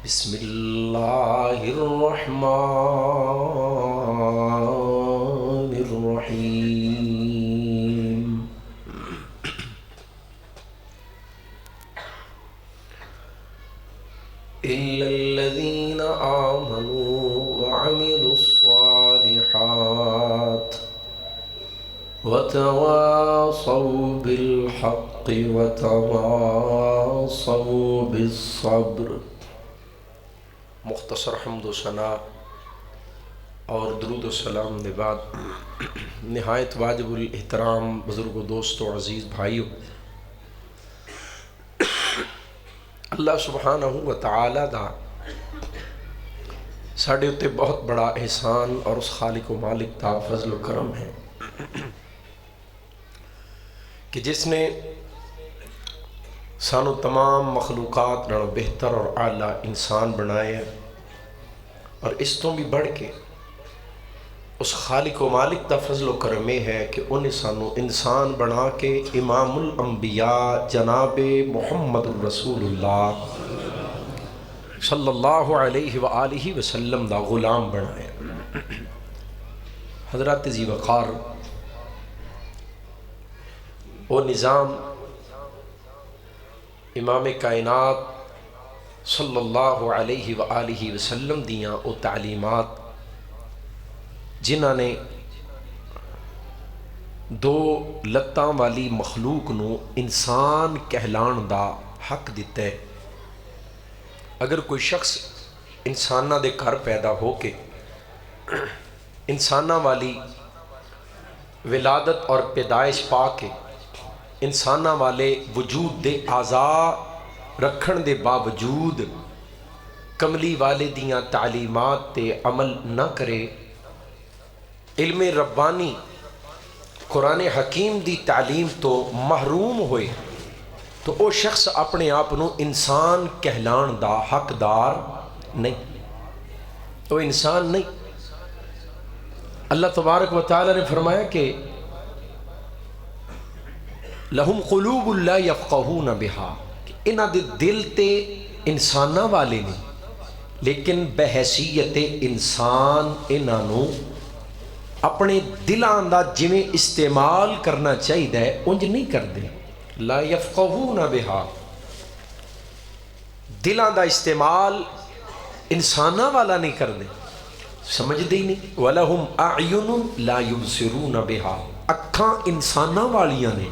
بسم اللہ الرحمن الرحیم إلا الذين آمنوا وعملوا الصالحات وتواصوا بالحق وتواصوا بالصبر۔ مختصر حمد و ثنا اور درود و سلام کے بعد نہایت واجب الاحترام بزرگ و دوستو عزیز بھائیو، اللہ سبحانہ و تعالی دا ساڑھے اتے بہت بڑا احسان اور اس خالق و مالک دا فضل و کرم ہے کہ جس نے سانو تمام مخلوقات نالوں بہتر اور اعلیٰ انسان بنائے ہیں، اور اس تو بھی بڑھ کے اس خالق و مالک دا فضل و کرم ہے کہ انہیں سانو انسان بنا کے امام الانبیاء جناب محمد الرسول اللہ صلی اللہ علیہ وآلہ وسلم دا غلام بنائے۔ حضرات ذی وقار، وہ نظام امام کائنات صلی اللہ علیہ وآلہ وسلم دیاں او تعلیمات جنہاں نے دو لتاں والی مخلوق نو انسان کہلان دا حق دیتا ہے۔ اگر کوئی شخص انسانہ دے گھر پیدا ہو کے انسانہ والی ولادت اور پیدائش پا کے انسانہ والے وجود دے اعضاء رکھن دے باوجود کملی والے دیاں تعلیمات تے عمل نہ کرے، علم ربانی قرآن حکیم دی تعلیم تو محروم ہوئے، تو وہ شخص اپنے آپ نو انسان کہلان دا حقدار نہیں، وہ انسان نہیں۔ اللہ تبارک و تعالی نے فرمایا کہ لہم قلوب لا یفقہون بہا، کہ انہاں دے دل تے انسانہ والے نہیں، لیکن بحیثیت انسان انہاں نو اپنے دلاں دا جویں استعمال کرنا چاہیے انج نہیں کردے۔ لا یفقہون بہا، دلاں دا استعمال انسانہ والا نہیں کردے، سمجھ دی نہیں۔ وَلَهُمْ أَعْيُنٌ لَا يُبْصِرُونَ بِهَا، اکھاں انسانہ والیاں نے،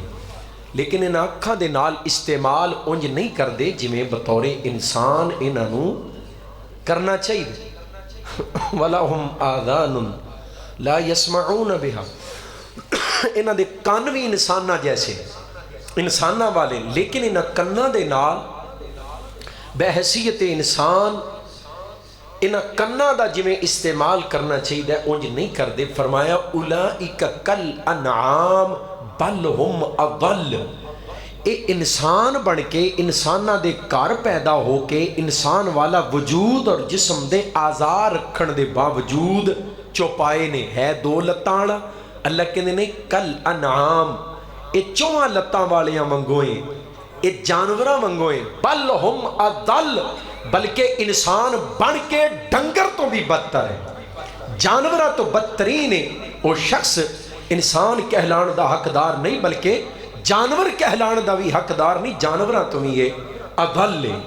لیکن ان اکھاں دے نال استعمال انج نہیں کردے جویں بطور انسان انہاں نو کرنا چاہیے۔ وَلَهُمْ آذَانٌ لا يسمعون بها، انہاں دے کان بھی انسانہ جیسے انسانہ والے، لیکن انہاں کناں دے نال بحیثیت انسان انہاں کناں دا جویں استعمال کرنا چاہیے انج نہیں کردے۔ فرمایا اولئک کالانعام بل ہم اضل، اے انسان بن کے انسانہ دے گھر پیدا ہو کے انسان والا وجود اور جسم دے اعضاء رکھن دے باوجود چوپائے نے ہے دو لتاں، اللہ کہندے نے کل انعام، اے چواں لتاں والیاں منگوئیں، اے جانوراں منگوئیں، بل ہم اضل، بلکہ انسان بن کے ڈنگر تو بھی بدتر ہے، جانوراں تو بدترین ہے۔ وہ شخص انسان کہلان دا حقدار نہیں بلکہ جانور کہلان دا بھی حقدار نہیں، جانوراں تو بھی یہ اضل ہے،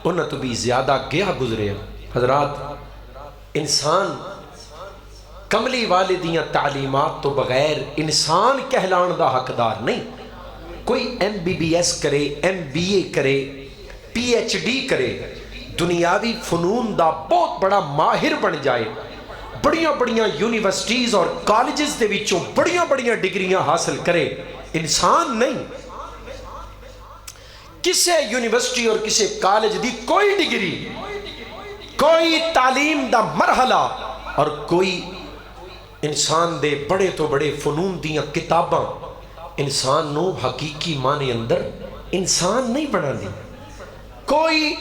انہاں تو بھی زیادہ گیا گزرے۔ حضرات، انسان کملی والدیاں تعلیمات تو بغیر انسان کہلان دا حقدار نہیں۔ کوئی ایم بی بی ایس کرے، ایم بی اے کرے، پی ایچ ڈی کرے، دنیاوی فنون دا بہت بڑا ماہر بن جائے، بڑیاں بڑیاں یونیورسٹیز اور کالجز دے وچوں بڑیاں بڑیاں ڈگریاں حاصل کرے، انسان نہیں۔ کسے یونیورسٹی اور کسے کالج دی کوئی ڈگری، کوئی تعلیم دا مرحلہ اور کوئی انسان دے بڑے تو بڑے فنون دیاں کتاباں انسان نو حقیقی معنی اندر انسان نہیں بنا دی۔ کوئی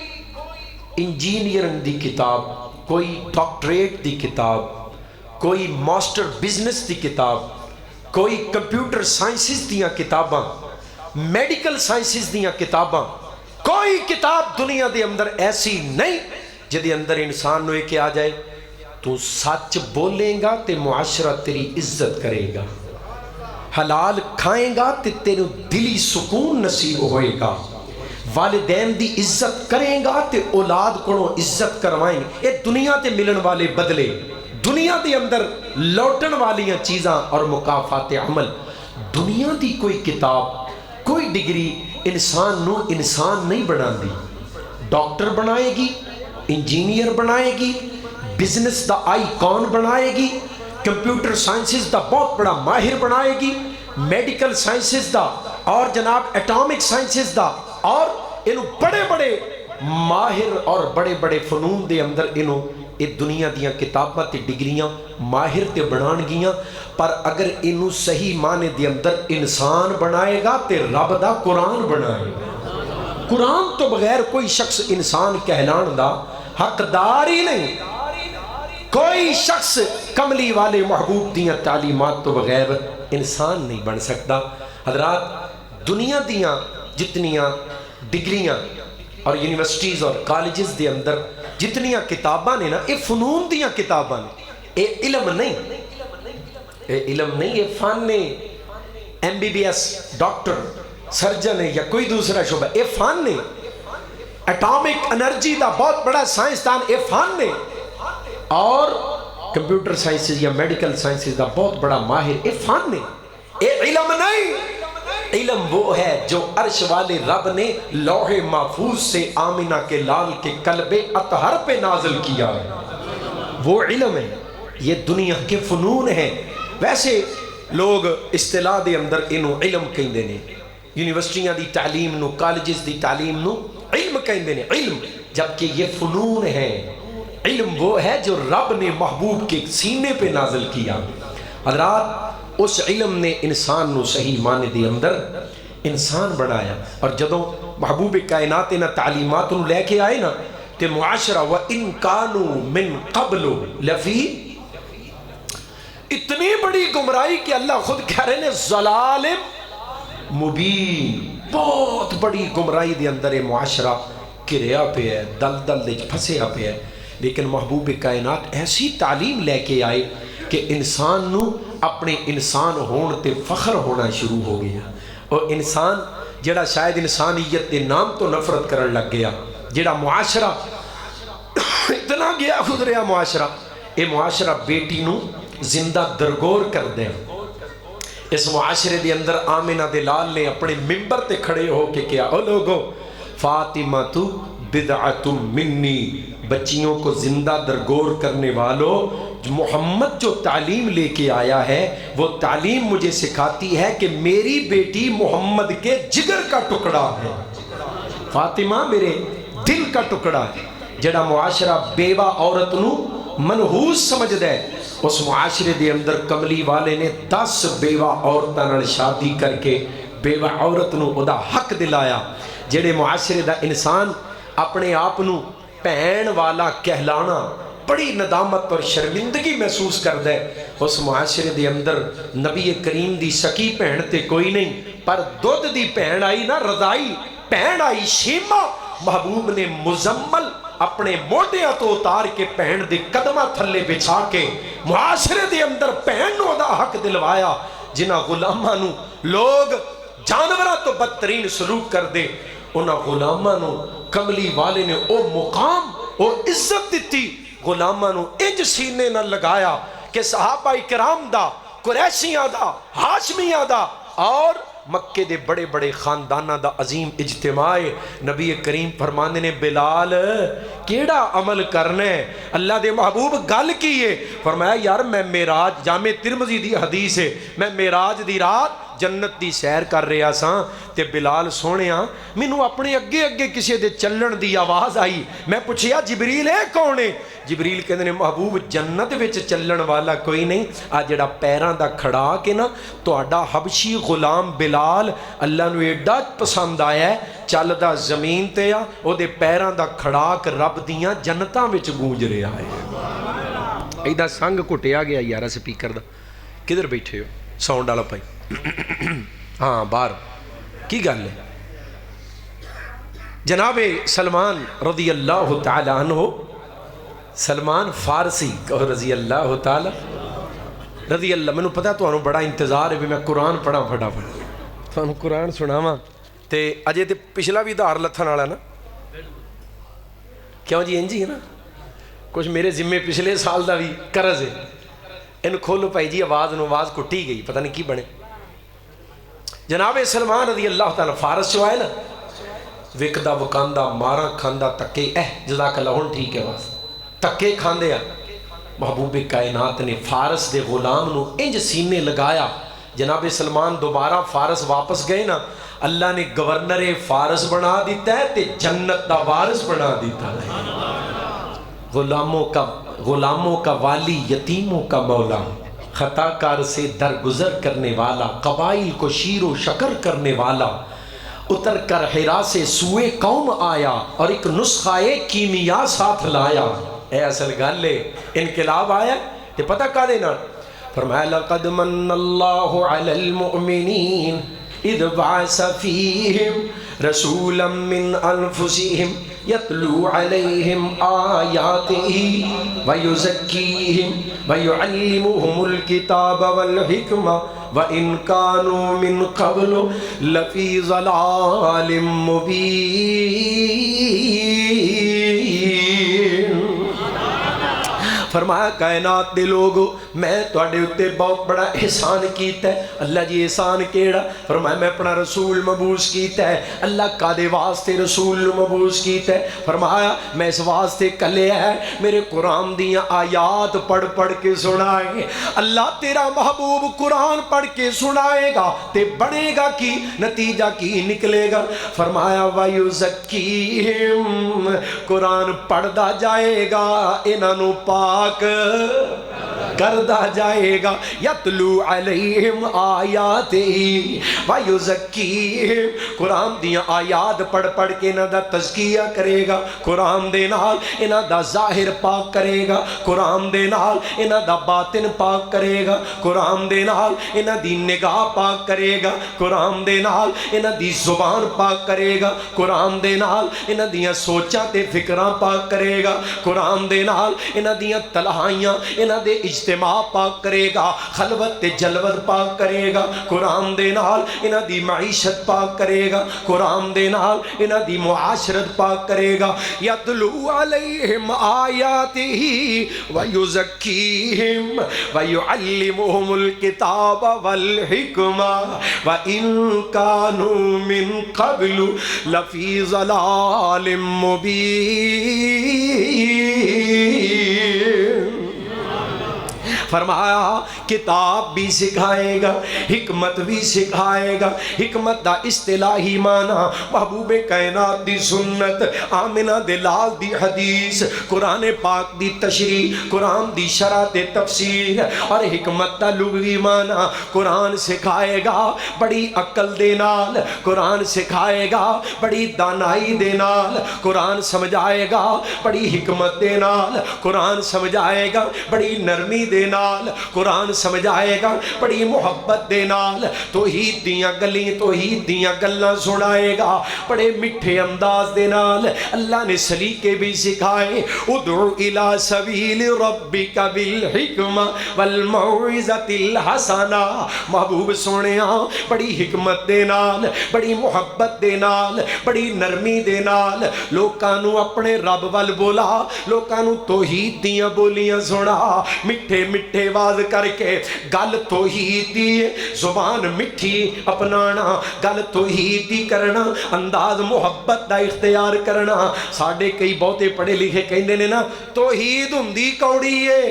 انجینئرنگ دی کتاب، کوئی ڈاکٹریٹ دی کتاب، کوئی ماسٹر بزنس دی کتاب، کوئی کمپیوٹر سائنسز دیاں کتاباں، میڈیکل سائنسز دیاں کتاباں، کوئی کتاب دنیا دے اندر ایسی نہیں جدے اندر انسان نو ایک آ جائے تو سچ بولے گا تے معاشرہ تیری عزت کرے گا، حلال کھائیں گا تے تیرے دلی سکون نصیب ہوئے گا، والدین دی عزت کریں گا تے اولاد کو عزت کروائیں گے۔ یہ دنیا تے ملن والے بدلے، دنیا دے اندر لوٹن والیاں چیزاں اور مکافات عمل۔ دنیا دی کوئی کتاب، کوئی ڈگری انسان نو انسان نہیں بنا دی۔ ڈاکٹر بنائے گی، انجینئر بنائے گی، بزنس دا آئی کون بنائے گی، کمپیوٹر سائنسز دا بہت بڑا ماہر بنائے گی، میڈیکل سائنسز دا اور جناب ایٹامک سائنسز دا، اور انہوں بڑے بڑے ماہر اور بڑے بڑے فنون دے اندر انہوں یہ دنیا دیاں کتاباں تے ڈگریاں ماہر تے بنان گیاں، پر اگر انہوں صحیح معنی دے اندر انسان بنائے گا تے رب دا قرآن بنائے گا۔ قرآن تو بغیر کوئی شخص انسان کہلان دا حقدار ہی نہیں۔ کوئی شخص کملی والے محبوب دیاں تعلیمات تو بغیر انسان نہیں بن سکتا۔ حضرات، دنیا دیاں جتنیاں ڈگریاں اور یونیورسٹیز اور کالجز دے اندر جتنیاں کتاباں نے نا، یہ فنون دیاں کتاباں نے، یہ علم نہیں، یہ علم نہیں، یہ فن نے۔ M B B S doctor surgeon ہے یا کوئی دوسرا شعبہ، یہ فن نے۔ ایٹامک انرجی دا بہت بڑا سائنسدان، یہ فن نے۔ اور کمپیوٹر سائنسز یا میڈیکل سائنسز دا بہت بڑا ماہر، یہ فن نے، یہ علم نہیں۔ علم وہ ہے جو عرش والے رب نے لوح محفوظ سے آمنہ کے لال کے قلب اطہر پہ نازل کیا ہے، وہ علم ہے۔ یہ دنیا کے فنون ہیں۔ ویسے لوگ اصطلاح دے اندر انہوں علم کہندے نے، یونیورسٹیاں دی تعلیم نو، کالجز دی تعلیم نو علم کہندے نے، علم، جبکہ یہ فنون ہے۔ علم وہ ہے جو رب نے محبوب کے سینے پہ نازل کیا۔ حضرات، اس علم نے انسان نو صحیح معنی دے اندر انسان بنایا، اور جدوں محبوب کائنات نہ تعلیمات نو لے کے آئے نا، تے معاشرہ وَإِن كَانُوا مِن قَبْلُ لَفِي، اتنی بڑی گمراہی کہ اللہ خود کہہ رہے ہیں ضلال مبین، بہت بڑی گمراہی دے اندر معاشرہ کریا پہ ہے، دلدل دے پھسیا پہ ہے۔ لیکن محبوب کائنات ایسی تعلیم لے کے آئے کہ انسان نو اپنے انسان ہون تے فخر ہونا شروع ہو گیا۔ اور انسان جڑا شاید انسانیت دے نام تو نفرت کرن لگ گیا، جڑا معاشرہ اتنا گیا گزریا معاشرہ، اے معاشرہ بیٹی نو زندہ درگور کر دے۔ اس معاشرے دے اندر آمنہ دے لال نے اپنے ممبر تے کھڑے ہو کے کیا، او لوگو فاطمہ تو بدعت منی، بچیوں کو زندہ درگور کرنے والوں، محمد جو تعلیم لے کے آیا ہے وہ تعلیم مجھے سکھاتی ہے کہ میری بیٹی محمد کے جگر کا ٹکڑا ہے، فاطمہ میرے دل کا ٹکڑا ہے۔ جڑا معاشرہ بیوہ عورت نو منحوس سمجھ دے، اس معاشرے دے اندر کملی والے نے 10 بیوہ عورتاں نال شادی کر کے بیوہ عورت نو او دا حق دلایا۔ جڑے معاشرے دا انسان اپنے آپ نو بہن والا کہلانا بڑی ندامت اور شرمندگی محسوس کر دے، اس معاشرے دے اندر نبی کریم دی سکی بہن تے کوئی نہیں، پر دودھ دی بہن آئی نا، رضائی بہن آئی شیمہ، محبوب نے مزمل اپنے موڈیاں تو اتار کے بہن دے قدمہ تھلے بچھا کے معاشرے دے اندر بہن نو دا حق دلوایا۔ جنہ غلامہ نو لوگ جانورہ تو بدترین سلوک کر دے، انہ غلامہ نو کملی والے نے او مقام او عزت دیتی، غلامہ نو انج سینے نہ لگایا کہ صحابہ کرام دا، قریشیاں دا، ہاشمیاں دا اور مکے دے بڑے بڑے خاندانہ دا عظیم اجتماع۔ نبی کریم فرمانے نے بلال کیڑا عمل کرنے، اللہ دے محبوب گل کیے، فرمایا یار میں معراج، جامع ترمذی دی حدیث ہے، میں معراج دی رات جنت دی سیر کر رہا ساں تے بلال سونیاں مینوں اپنے اگے اگے کسی دے چلن دی آواز آئی، میں پوچھیا جبریل ہے کون ہے؟ جبریل کہندے نے محبوب جنت وچ چلن والا کوئی نہیں، آ جڑا پیراں دا کھڑا کے نا تہاڈا حبشی غلام بلال اللہ نو ایڈا پسند آیا ہے، چلدا زمین تے آ او دے پیراں دا کھڑاک رب دیاں جنتاں وچ گونج رہا ہے۔ ایدا سنگ کٹیا گیا یارا سپیکر دا، کدھر بیٹھے ہو؟ ساؤنڈ والا پائی، ہاں باہر کی گل ہے؟ جناب سلمان رضی اللہ تعالی عنہ سلمان فارسی کہو رضی اللہ تعالی رضی اللہ. مینوں پتا تمہیں بڑا انتظار ہے بھی میں قرآن پڑھا فٹافٹ تمہیں قرآن سناواں تے اجے تے پچھلا بھی دھار لتھن والا نا کیوں جی انجی ہے نا کچھ میرے ذمے پچھلے سال دا بھی قرض ہے. ان کھولو پائی جی آواز کٹی گئی پتہ نہیں کی بنے. جناب سلمان رضی اللہ تعالیٰ فارس جو آئے نا وکدا وکاندا مارا کھاندا تکے جزاک اللہ ہن ٹھیک ہے بس تکے کھاندے محبوب کائنات نے فارس دے غلام نو انج سینے لگایا. جناب سلمان دوبارہ فارس واپس گئے نا اللہ نے گورنر فارس بنا دیتا ہے تے جنت دا وارث بنا دیتا ہے. غلاموں کا والی یتیموں کا مولا خطا کار سے درگزر کرنے والا قبائل کو شیر و شکر کرنے والا اتر کر حرا سے سوئے قوم آیا اور ایک نسخہ کیمیا ساتھ لایا. اے اصل گل ہے انقلاب آیا تے پتہ کا دینا فرمایا لقد من اللہ علی المؤمنین اذ بعث فیہم رسولا من انفسہم یتلو علیہم آیاتہ ویزکیہم ویعلمہم الکتاب والحکمہ وَإِن كَانُوا مِن قَبْلُ لَفِي ضَلَالٍ مُبِينٍ. فرمایا کائنات دے لوگو میں تواڈے اُتے بہت بڑا احسان کیتا ہے. اللہ جی احسان کیڑا؟ فرمایا میں اپنا رسول مبعوث کیتا ہے. اللہ کادے واسطے رسول مبعوث کیتا ہے؟ فرمایا میں اس واسطے کلے ہے میرے قرآن دیاں آیات پڑھ پڑھ کے سنائے. اللہ تیرا محبوب قرآن پڑھ کے سنائے گا تے بڑھے گا کی نتیجہ کی نکلے گا. فرمایا وَيُزَكِّيهِمْ قرآن پڑھدا جائے گا انہاں نو پاک کردہ جائے گا. یتلو علیہم آیاتہ ویزکیہم قرآن دیاں آیات پڑھ پڑھ کے انہاں دا تزکیہ کرے گا. قرآن دے نال انہاں دا ظاہر پاک کرے گا. قرآن دے نال انہاں دا باطن پاک کرے گا. قرآن دے نال انہاں دی نگاہ پاک کرے گا. قرآن دے نال انہاں دی زبان پاک کرے گا. قرآن دے نال انہاں دیاں سوچاں تے فکراں پاک کرے گا. قرآن دے نال انہاں دیاں تلہائیاں انہاں دے اجتماع پاک کرے گا. خلوت تے جلوت پاک کرے گا. قرآن دے نال انہاں دی معیشت پاک کرے گا. قرآن دے نال انہاں دی معاشرت پاک کرے گا. یتلو علیہم آیاتہ ویزکیہم ویعلمہم الکتاب والحکمہ وَإِن كَانُوا مِن قَبْلُ لَفِي ضَلَالٍ مُبِينٍ. فرمایا کتاب بھی سکھائے گا حکمت بھی سکھائے گا. حکمت دا اصطلاحی معنی محبوب کائنات دی سنت آمنہ دے لال دی حدیث قرآن پاک دی تشریح قرآن دی شرح تے تفسیر. اور حکمت دا لغوی معنی قرآن سکھائے گا بڑی عقل دے نال. قرآن سکھائے گا بڑی دانائی دے نال. قرآن سمجھائے گا بڑی حکمت دے نال. قرآن سمجھائے گا بڑی نرمی دے نال. قرآن سمجھائے گا بڑی محبت دے نال. توحید دیاں گلیں توحید دیاں گلاں سنائے گا بڑے میٹھے انداز دے نال. اللہ نے سلیقے بھی سکھائے ادعو الی سبیل ربک بالحکمہ والموعظۃ الحسنہ. محبوب سونیا بڑی حکمت دے نال بڑی محبت دے نال بڑی نرمی دے نال لوکاں نو اپنے رب ول بولا. لوکاں نو توحید دیاں بولیاں سنا میٹھے میٹھے واز کر کے. گل توحید دی زبان مٹھی اپنانا گل توحید دی کرنا انداز محبت دا اختیار کرنا. ساڈے کئی بہتے پڑھے لکھے کہندے نے نا توحید ہوندی کوڑی ہے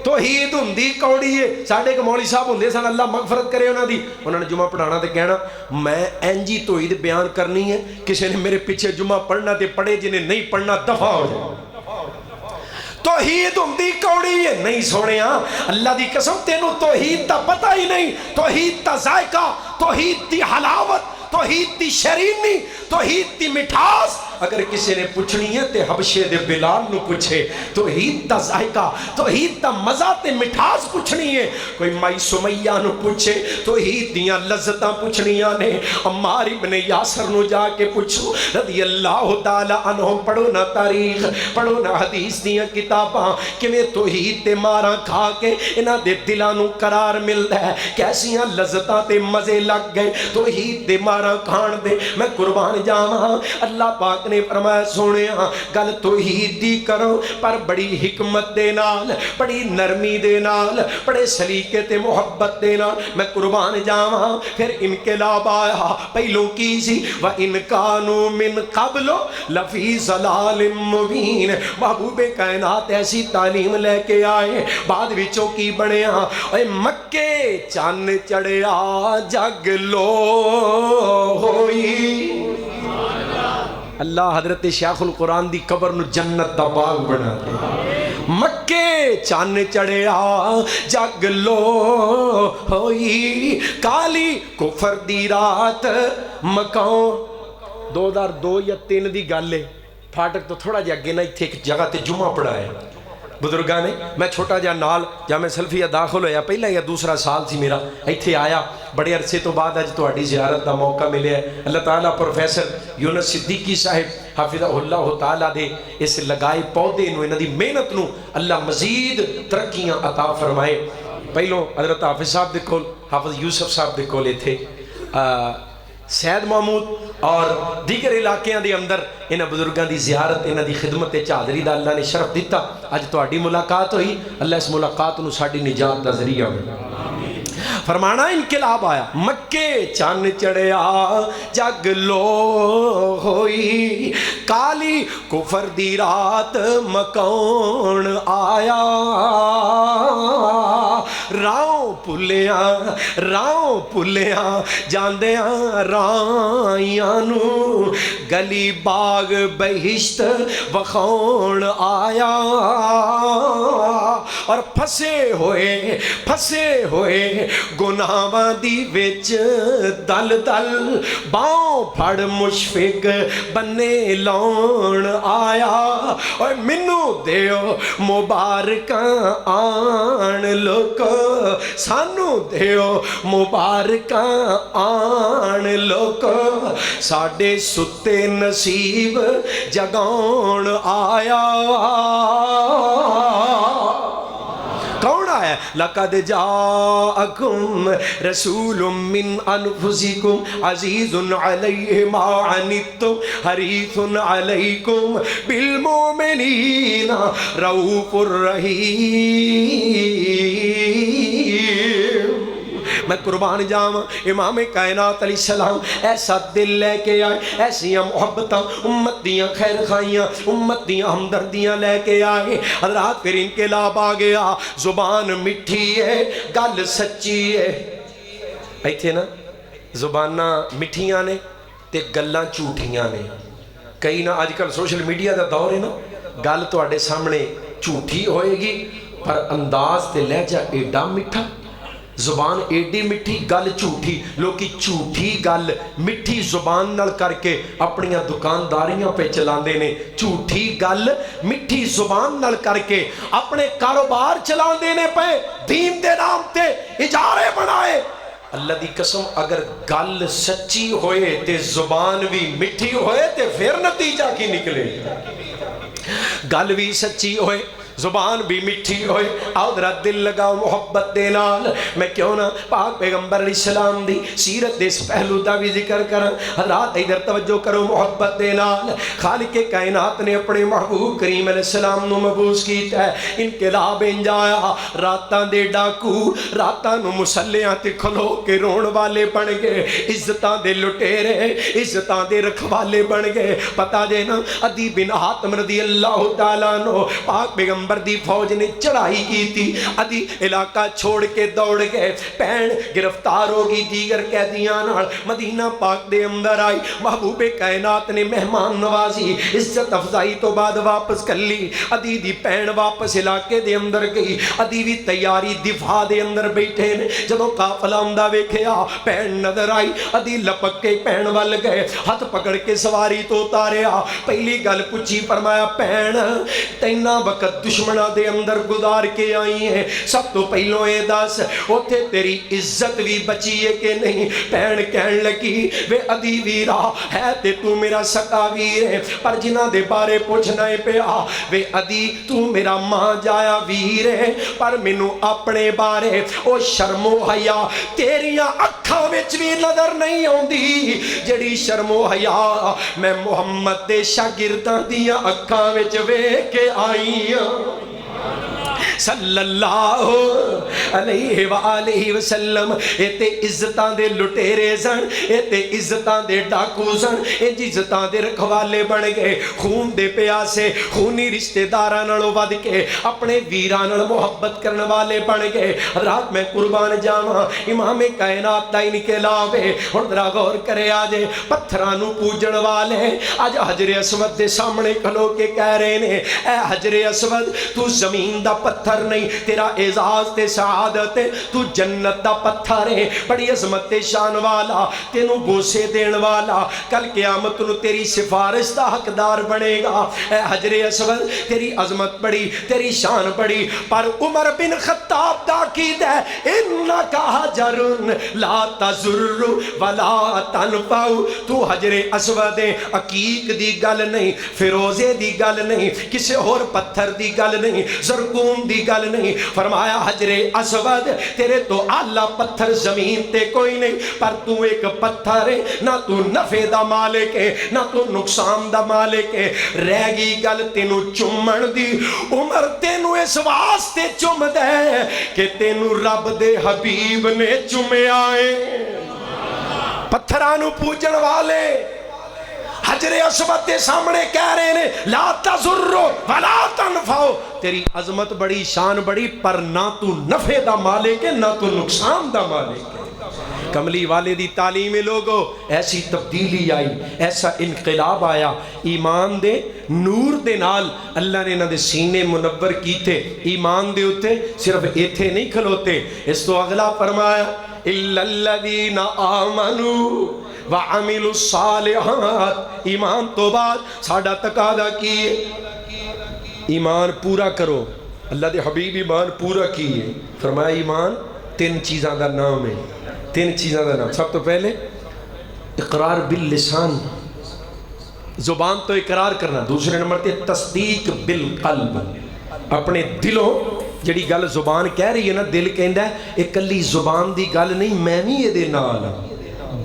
توحید ہوندی کوڑی ہے. ساڈے ایک مولوی صاحب ہوندے سن اللہ مغفرت کرے انہاں دی. انہاں نے جمعہ پڑھانا تے کہنا میں اینجی توحید بیان کرنی ہے کسی نے میرے پیچھے جمعہ پڑھنا تے پڑھے جنہیں نہیں پڑھنا دفع ہو جائے. توحید ہوندی کوڑی ہے نہیں سونیا اللہ دی قسم تینوں توحید دا پتہ ہی نہیں. توحید دا ذائقہ توحید دی حلاوت توحید دی شیرینی توحید دی مٹھاس اگر کسی نے پوچھنی ہے تے حبشے دے بلال نو پوچھے، توحید دا ذائقہ، توحید دا مزہ تے مٹھاس پوچھنی ہے۔ کوئی مائی سمیہ نو پوچھے توحید دیاں لذتاں پوچھنیاں نے۔ عمار ابن یاسر نو جا کے پوچھو رضی اللہ تعالی عنہ، پڑھو نا تاریخ، پڑھو نا حدیث دیاں کتاباں، کیویں توحید تے ماراں کھا کے انہاں دے دلاں نو قرار ملدا ہے، کیسیاں لذتاں تے مزے لگ گئے توحید دے ماراں کھان دے۔ میں قربان جاواں، اللہ پاک نے فرمایا سونیا گل توحید دی کرو پر بڑی حکمت دے نال، بڑی نرمی دے نال، بڑے سلیقے تے محبت دے نال۔ میں قربان جاواں، پھر انقلاب آیا، پہلو کی سی وَإِنْ كَانُوا مِنْ قَبْلُ لَفِي ضَلَالٍ مُبِينٍ، محبوب کائنات ایسی تعلیم لے کے آئے، بعد وچوں کی بنیا، اے مکے چان چڑھیا جگ لو ہوئی۔ اللہ حضرت شیخ القرآن دی قبر نو جنت دا باغ بنا دے۔ مکے چان چڑھیا جگ لو ہوئی، کالی کفر دی رات مکاؤں۔ 2002 یا 3 دی گل ہے، پھاٹک تو تھوڑا جا اگے نا، اتھے ایک جگہ تے جمعہ پڑھا ہے بزرگاں نے، میں چھوٹا جا نال جامع سلفیہ داخل ہویا، پہلا یا دوسرا سال سی میرا، ایتھے آیا بڑے عرصے تو بعد اج تہاڈی زیارت دا موقع ملیا ہے۔ اللہ تعالیٰ پروفیسر یونس صدیقی صاحب حافظہ اللہ تعالیٰ دے اس لگائے پودے نو، انہاں دی محنت نو اللہ مزید ترقیاں عطا فرمائے۔ پہلوں حضرت حافظ صاحب دے کول، حافظ یوسف صاحب دے کول تھے، سید محمود اور دیگر علاقیاں دے اندر انہاں بزرگاں دی زیارت، انہاں دی خدمت حاضری دا اللہ نے شرف دیتا۔ اج تہاڈی ملاقات ہوئی، اللہ اس ملاقات نو ساڈی نجات دا ذریعہ ہوئے۔ فرمانا انقلاب آیا، مکے چان چڑھیا جگ لو ہوئی، کالی کفر دی رات مکون آیا، راؤں پھلیاں جاندیاں رائیاں نو، گلی باغ بہشت وخون آیا، اور پھسے ہوئے گناہاں دی وچ دل دل، باؤں پھڑ مشفق بنے لون آیا، اور منو دیو مبارکاں آن لوکو، سانو دیو مبارکاں آن لوکو، ساڈے ستے نصیب جگاؤن آیا۔ کون آیا؟ لَقَدْ جَاءَكُمْ رَسُولٌ مِّنْ أَنفُسِكُمْ عَزِيزٌ عَلَيْهِ مَا عَنِتُّمْ حَرِيصٌ عَلَيْكُمْ بِالْمُؤْمِنِينَ رَءُوفٌ رَحِيمٌ۔ میں قربان جاواں، امام کائنات علیہ السلام ایسا دل لے کے آئے، ایسیاں محبتاں، امت دیاں خیر خائیاں، امت دیاں ہمدردیاں لے کے آئے۔ حضرات پھر انقلاب آ گیا، زبان مٹھی ہے گل سچی ہے۔ ایتھے نا زباناں مٹھیاں نے تے گلاں جھوٹیاں نے۔ کئی نا آج کل سوشل میڈیا دا دور ہے نا، گل تواڈے سامنے جھوٹی ہوئے گی پر انداز تے لہجہ ایڈا میٹھا، زبان ایڈی مٹھی گل جھوٹی، لوکی جھوٹی گل مٹھی زبان نال کر کے اپنیاں دکانداریاں پہ چلاندے نے، جھوٹی گل مٹھی زبان نال کر کے اپنے کاروبار چلاندے نے پہ، دین دے نام تے اجارے بنائے۔ اللہ دی قسم اگر گل سچی ہوئے تے زبان بھی مٹھی ہوئے تے پھر نتیجہ کی نکلے؟ گل بھی سچی ہوئے، زبان بھی مٹھی ہوئے، آؤ ذرا دل لگاؤ محبت دے نال۔ میں کیوں نہ پاک پیغمبر علیہ السلام دی سیرت دے اس پہلو دا بھی ذکر کروں۔ حضرات ادھر توجہ کرو محبت دے نال۔ خالق کائنات نے اپنے محبوب کریم علیہ السلام نو مبعوث کیتا ہے، انقلاب انجایا، راتاں دے ڈاکو راتاں نو مسلیاں تے کھلو کے رون والے بن گئے، عزتاں دے لٹیرے عزتاں دے رکھوالے بن گئے۔ پتہ جے نا عدی بن حاتم رضی اللہ تعالیٰ عنہ پاک پیغمبر پیغمبر دی فوج نے چڑھائی کی تھی، ادھی علاقہ چھوڑ کے دوڑ گئے، بہن گرفتار ہو گئی دیگر قیدیاں نال، مدینہ پاک دے اندر آئی، محبوب کائنات نے مہمان نوازی عزت افزائی تو بعد واپس کر لی، ادھی دی بہن واپس علاقے دے اندر گئی، ادھی بھی تیاری دفاع دے اندر بیٹھے نے، جدوں قافلہ آندا ویکھیا بہن نظر آئی، ادھی لپک کے بہن ول گئے، ہاتھ پکڑ کے سواری تو اتاریا، پہلی گل پوچھی، فرمایا بہن تینا وقت دشمناں دے اندر گزار کے آئی ہیں، سب تو پہلو اے دس اوتھے تیری عزت بھی بچی ہے کہ نہیں؟ بہن کہن لگی وے ادھی ویرا ہے تے تو میرا سکا ویر ہے، پر جنہ دے بارے پوچھنا ہے پیا، وے ادھی تو میرا ماں جایا ویر ہے، پر مینوں اپنے بارے او شرم و حیا تیریاں اکھاں وچ بھی نظر نہیں آندی جڑی شرم و حیا میں محمد دے شاگرداں دیاں اکھاں وچ ویکھ کے آئی ہاں صلی اللہ علیہ وآلہ وسلم۔ اے تے عزتاں دے لٹیرے سن، اے تے عزتاں دے ڈاکو سن، اے عزتاں دے رکھوالے بن گئے، خون دے پیاسے خونی رشتہ داراں نالوں ود کے اپنے ویراں نال محبت کرن والے بن گئے۔ حضرات میں قربان جاواں امام کائنات دا انقلاب ہے۔ ہن ذرا غور کرے آجے پتھراں نوں پوجن والے اج حجر اسود دے سامنے کھلو کے کہہ رہے نے اے حجر اسود تو زمین دا پتھر نہیں، تیرا اعزاز تے سعادت ہے، تو جنت دا پتھر ہے، بڑی عظمت شان والا، تینوں بوسے دین والا، کل قیامت نو تیری سفارش دا حقدار بنے گا۔ اے حجر اسود تیری عظمت بڑی، تیری شان بڑی، پر عمر بن خطاب دا عقیدہ ہے انکا حجر لا تضر ولا تنفع، تو حجر اسود ہے، عقیق دی گل نہیں، فیروزے دی گل نہیں، کسی اور پتھر دی گل نہیں، زرکون دی گل نہیں۔ فرمایا حجر اسود تیرے تو اعلیٰ پتھر زمین تے کوئی نہیں، پر تو ایک پتھر ہے، نہ تو نفع دا مالک ہے نہ تو نقصان دا مالک ہے۔ رہ گئی گل تینوں چومن دی، عمر تینوں اس واسطے چوم دے کہ تینوں رب دے حبیب نے چومیا ہے۔ پتھرانوں پوجن والے حجر اسود کے سامنے کہہ رہے ہیں لا تضر ولا تنفع، تیری عظمت بڑی شان بڑی، پر نہ تو نفع دا مالک ہے نہ تو نقصان دا مالک ہے۔ کملی والے دی تعلیم لوگو ایسی تبدیلی آئی، ایسا انقلاب آیا، ایمان دے نور دے نال اللہ نے انہاں دے سینے منور کیتے، ایمان دے اتے صرف ایتھے نہیں کھلوتے، اس تو اگلا فرمایا اِلَّا الَّذِينَ آمَنُوا وَعَمِلُوا الصَّالِحَاتِ، ایمان تو بعد ساڑھا تقاضا کیے ایمان پورا کرو، اللہ دے حبیب ایمان پورا کیے، فرمایا ایمان تین چیزاں دا نام ہے، تین چیزاں دا نام، سب تو پہلے اقرار باللسان، زبان تو اقرار کرنا، دوسرے نمبر تے تصدیق بالقلب، اپنے دلوں جڑی گل زبان کہہ رہی ہے نا، دل کہندا ہے ایک کلی زبان دی گل نہیں، میں بھی یہ دے نال ہاں،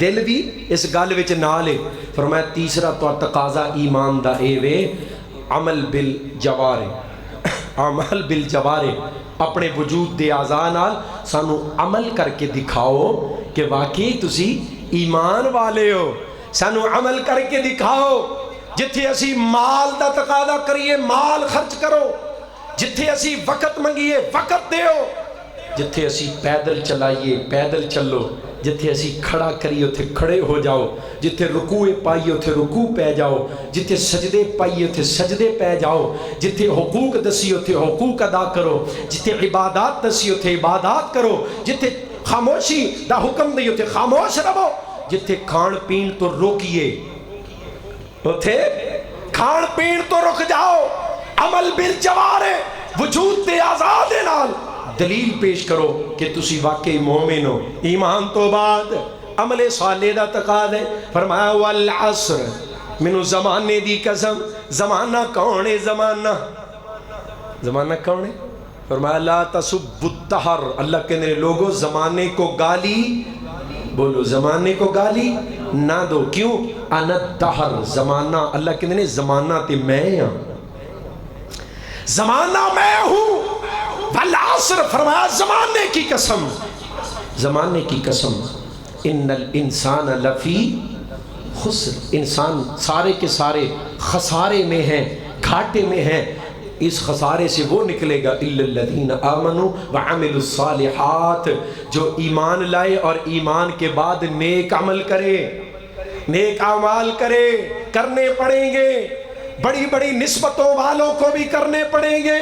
دل بھی اس گل وچ نال ہے۔ فرمایا تیسرا تو تقاضا ایمان دا اے وے عمل بالجوارح، عمل بالجوارح، اپنے وجود دے اعضاء نال سانو عمل کر کے دکھاؤ کہ واقعی تسی ایمان والے ہو، سانو عمل کر کے دکھاؤ، جتھے اسی مال دا تقاضا کریے مال خرچ کرو، جتھے اسی وقت منگیے وقت دیو، جتھے اسی پیدل چلائیے پیدل چلو، جتھے اسی کھڑا کریے اتھے کھڑے ہو جاؤ، جتھے رکوع پائیے اتھے رکوع پہ جاؤ، جتھے سجدے پائیے اتھے سجدے پہ جاؤ، جتھے حقوق دسی اتھے حقوق ادا کرو، جتھے عبادات دسی اتھے عبادات کرو، جتھے خاموشی دا حکم دی اتھے خاموش رہو، جتھے کھان پین تو روکیے اتھے کھان پین تو رک جاؤ، عمل بالجوارح، وجود دے آزاد نال دلیل پیش کرو کہ تسی واقعی مومن ہو۔ ایمان تو بعد عمل صالح دا تقاضا ہے، فرمایا والعصر، منو زمانے دی قسم، زمانہ کون ہے؟ زمانہ کون ہے؟ فرمایا لا تسب الدہر، اللہ کے نے لوگوں زمانے کو گالی، بولو زمانے کو گالی نہ دو، کیوں؟ انا الدہر، زمانہ، اللہ کے نے زمانہ تے میں ہوں، زمانہ میں ہوں، والعصر، فرمایا زمانے کی قسم، زمانے کی قسم، ان الانسان لفی خسر، انسان سارے کے سارے خسارے میں ہیں، گھاٹے میں ہیں، اس خسارے سے وہ نکلے گا الا الذین آمنوا وعملوا الصالحات، جو ایمان لائے اور ایمان کے بعد نیک عمل کرے، نیک اعمال کرے، کرنے پڑیں گے، بڑی بڑی نسبتوں والوں کو بھی کرنے پڑیں گے،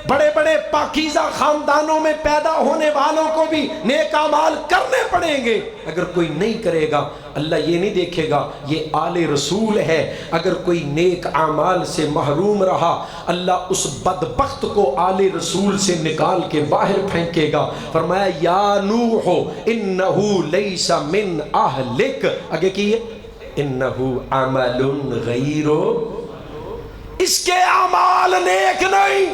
بڑے بڑے پاکیزہ خاندانوں میں پیدا ہونے والوں کو بھی نیک اعمال کرنے پڑیں گے۔ اگر کوئی نہیں کرے گا اللہ یہ نہیں دیکھے گا یہ آل رسول ہے، اگر کوئی نیک اعمال سے محروم رہا اللہ اس بدبخت کو آل رسول سے نکال کے باہر پھینکے گا۔ فرمایا یا نوح انہو لیس من اہلک، آگے کیے انہو عمل غیر، اس کے اعمال نیک نہیں،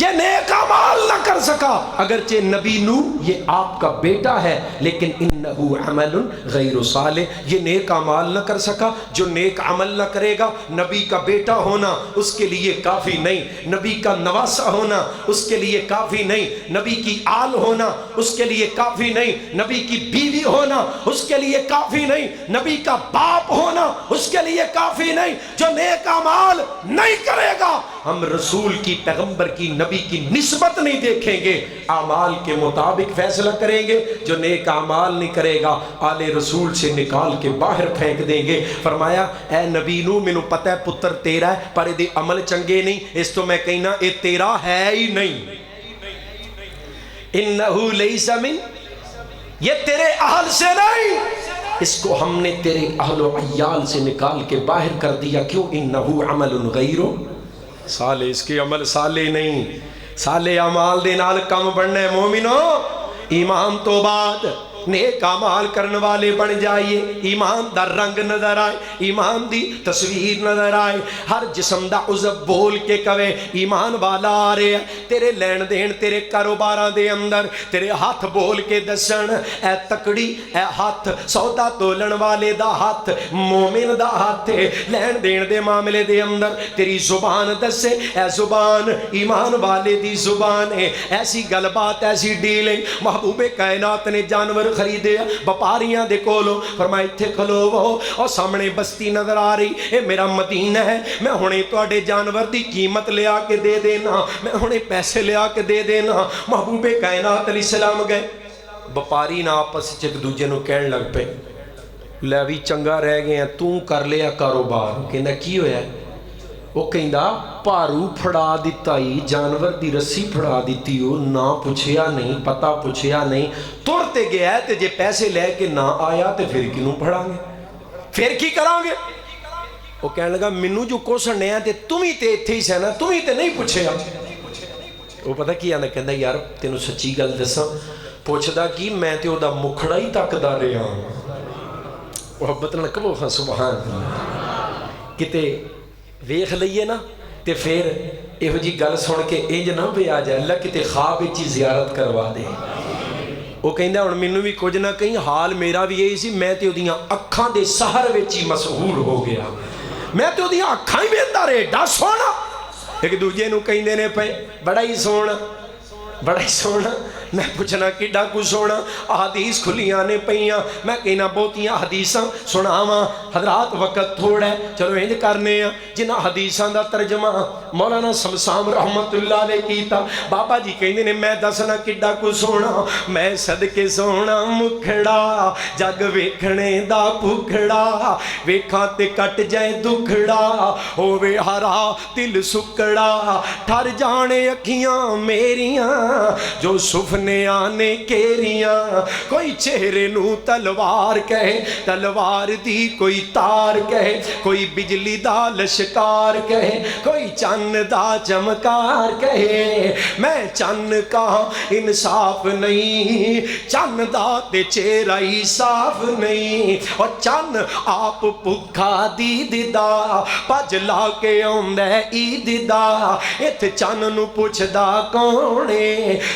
یہ نیک اعمال نہ کر سکا، اگرچہ نبی نوح یہ آپ کا بیٹا ہے لیکن انہو عمل غیر صالح، یہ نیک اعمال نہ کر سکا۔ جو نیک عمل نہ کرے گا نبی کا بیٹا ہونا اس کے لیے کافی نہیں، نبی کا نواسا ہونا اس کے لیے کافی نہیں، نبی کی آل ہونا اس کے لیے کافی نہیں، نبی کی بیوی ہونا اس کے لیے کافی نہیں، نبی کا باپ ہونا اس کے لیے کافی نہیں۔ جو نیک اعمال نہیں کرے گا ہم رسول کی، پیغمبر کی، نبی کی نسبت نہیں دیکھیں گے، اعمال کے مطابق فیصلہ کریں گے۔ جو نیک اعمال نہیں کرے گا آل رسول سے نکال کے باہر پھینک دیں گے۔ فرمایا اے نبی نو مینوں پتہ ہے پتر تیرا ہے پر یہ عمل چنگے نہیں، اس تو میں کہنا یہ تیرا ہے ہی نہیں، انہو لیس من، یہ تیرے اہل سے نہیں، اس کو ہم نے تیرے اہل و عیال سے نکال کے باہر کر دیا۔ کیوں؟ انہو عمل غیر صالح، اس کے عمل صالح نہیں۔ صالح اعمال دے نال کم بڑھنا ہے مومنو، ایمان تو بعد نیک اعمال کرنے والے بن جائیے، ایمان دا رنگ نظر آئے، ایمان دی تصویر نظر آئے، ہر جسم دا عضو بول کے کہے ایمان والا آ رہے ہیں، تیرے لین دین تیرے کاروباراں دے اندر تیرے ہاتھ بول کے دسن اے تکڑی اے ہاتھ سودا تولن والے دا ہاتھ مومن دا ہاتھ ہے، لین دین دے معاملے دے اندر تیری زبان دسے اے زبان ایمان والے دی زبان ہے۔ ایسی گل بات ایسی ڈیلنگ محبوب کائنات نے جانور خریدے بپاریاں دے کولو، فرمایا ایتھے کھلوو اور سامنے بستی نظر آ رہی، اے میرا مدینہ ہے، میں ہونے تواڈے جانور دی قیمت لیا کے دے دینا، میں ہونے پیسے لیا کے دے دینا۔ محبوب کائنات علیہ السلام گئے، بپاری نہ آپس ایک دوجے نو کہن لگ پے لے بھی چنگا رہ گئے ہیں تو کر لیا کاروبار۔ کہندا کی ہویا ہے؟ وہ کہندا پارو پھڑا دیتا ہی، جانور دی رسی پھڑا دیتی ہو، نہ پوچھیا نہیں، پتہ پوچھیا نہیں، ترتے گیا ہے تے جے پیسے لے کے نہ آیا تے پھر کنوں پھڑا گے، پھر کی کران گے؟ وہ کہنے لگا منو جو کوسن نیا تے تم ہی تے ایتھے ہی سہنا، تم ہی تے نہیں پوچھیا۔ وہ پتہ کی آنا کہندا یار تینوں سچی گل دساں، پوچھدا کی میں تے او دا مکھڑا ہی تکدا رہا ہوں۔ محبت نال کہو ہاں سبحان اللہ۔ کتے ویکھ لئیے نا تے پھر ایہو جی گل سن کے انج نہ بھی آ جائے اللہ کتے خواب وچ ہی زیارت کروا دے۔ وہ کہندا ہن مینوں بھی کچھ نہ کہیں، حال میرا بھی یہی سی، میں تے اودیاں اکھاں دے سحر وچ ہی مسحور ہو گیا، میں تے اودیاں اکھاں ہی ویندا رہے، ڈا سونا۔ ایک دوجے نو کہندے نے پے بڑا ہی سونا، بڑا ہی سونا، میں پوچھنا کیڈا کو سونا، احادیث کھلیاں نے پئیاں، میں کہنا بہتیاں حدیثاں سناواں، حضرات وقت تھوڑا ہے چلو انج کرنے ہیں، جنہاں حدیثاں دا ترجمہ مولانا سمسام رحمت اللہ علیہ کیتا، بابا جی کہندے نے میں دسنا کیڈا کو سونا، میں صدقے سونا مکھڑا جگ ویکھنے دا بھکھڑا، ویکھاں تے کٹ جائے دکھڑا، ہووے ہرا دل سکڑا، ٹھر جانے اکھیاں میریاں جو سفنے آنے کیریاں، کوئی چہرے نو تلوار کہے تلوار دی، کوئی تار کہے، کوئی بجلی دا لشکار کہے، کوئی چن دا چمکار کہے، میں چن کا انصاف نہیں، چن دا تے چہرہ ہی صاف نہیں، اور چن آپ بھکھا دید دا پج لا کے آندا عید دا، ایتھے چن نو پوچھدا کونے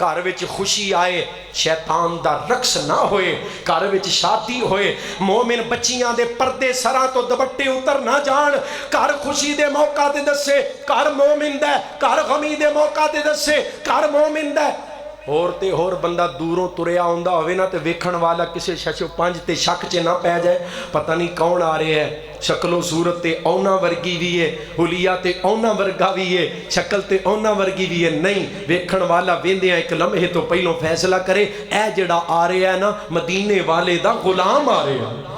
گھر وچ خوشی آئے، شیطان دا رقص نہ ہوئے، گھر وچ شادی ہوئے، مومن بچیاں دے پردے سراں تو دوپٹے اتر نہ جان، گھر خوشی دے موقع تے دسے گھر مومن دا، گھر غمی دے موقع تے دسے گھر مومن دا۔ اور تے اور بندہ دوروں تریا ہوندا ہوئے نا تے ویکھن والا کسے ششو پنج تے شک چے نہ پہ جائے پتہ نہیں کون آ رہے ہے، شکل و صورت تے اونا ورگی بھی ہے، حلیہ تے اونا ورگا بھی ہے، شکل تے اونا ورگی بھی ہے، نہیں ویکھن والا ویندے ہیں ایک لمحے تو پہلوں فیصلہ کرے اے جڑا آ رہے ہے نا مدینے والے دا غلام آ رہے ہیں۔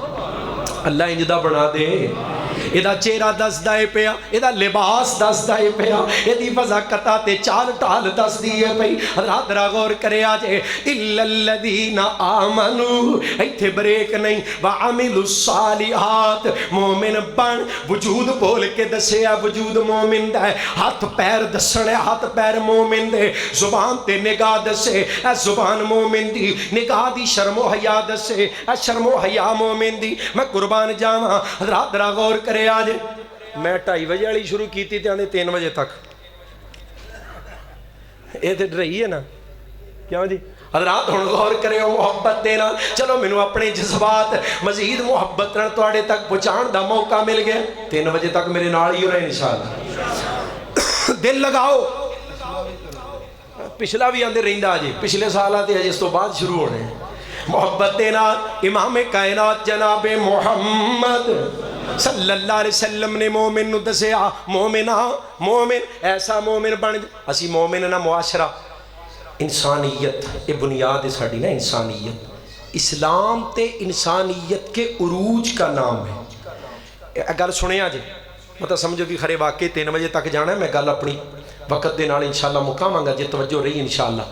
اللہ انجدہ بنا دے، ایدہ چہرہ دس دائے پیا، ایدہ لباس دس دائے پیا، ایدی وضاقتہ تے چال ٹال دس دیئے پئی۔ حضرات را غور کرے آجے إِلَّا الَّذِينَ آمَنُوا، ایتھے بریک نہیں، وَعَمِلُوا الصَّالِحَاتِ، مومن بن وجود بول کے دسے وجود مومن دے، ہاتھ پیر دسنے ہاتھ پیر مومن دے، زبان تے نگاہ دسے زبان مومن دی، نگاہ دی شرم و حیا دسے شرم و حیا مومن دی۔ میں قربان جاواں حضرات را غور کرے آج میں 2:30 بجے والی شروع کی تھی تے 3 بجے تک یہ تے رہی ہے نا کیوں جی حضرات ہن غور کرے ہو محبت دینا چلو مینوں اپنے جذبات مزید محبت نال تواڈے تک پہنچان دا موقع مل گیا 3 بجے تک میرے نال ہی رہے انشاءاللہ دل لگاؤ پچھلا بھی آندے رہندا جی پچھلے سال آتے ہیں اس تو بعد شروع ہونے محبت دینا امام کائنات جناب محمد صلی اللہ علیہ وسلم نے مومن نو دسیا مومن ایسا مومن بن اسی مومن نہ معاشرہ انسانیت یہ بنیاد ہے ساڑی نا انسانیت اسلام تے انسانیت کے عروج کا نام ہے اگر سنے آجے مطلب سمجھو بھی خرے واقعی 3 بجے تک جانا ہے میں گل اپنی وقت دے نال انشاءاللہ مقام آنگا جی توجہ رہی انشاءاللہ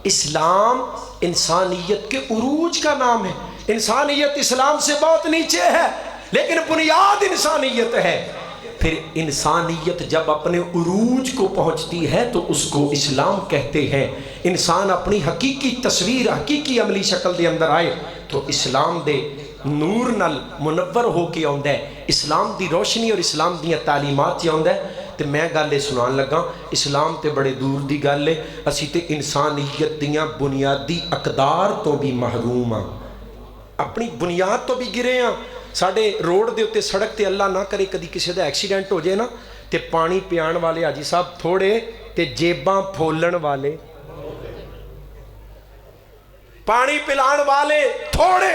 اسلام انسانیت کے عروج کا نام ہے انسانیت اسلام سے بہت نیچے ہے لیکن بنیاد انسانیت ہے پھر انسانیت جب اپنے عروج کو پہنچتی ہے تو اس کو اسلام کہتے ہیں انسان اپنی حقیقی تصویر حقیقی عملی شکل دے اندر آئے تو اسلام دے نور نل منور ہو کے آندا ہے اسلام دی روشنی اور اسلام دی تعلیمات چ آندا ہے تے میں گل سنان لگا اسلام تے بڑے دور دی گل ہے اسی تے انسانیت دیاں بنیادی اقدار تو بھی محروم ہاں اپنی بنیاد تو بھی گرے ہاں ساڑھے روڈ دے اتے سڑک تے اللہ نہ کرے کدی کسی دا ایکسیڈنٹ ہو جائے نا تے پانی پیان والے حاجی صاحب تھوڑے تے جیباں پھولن والے پانی پلان والے تھوڑے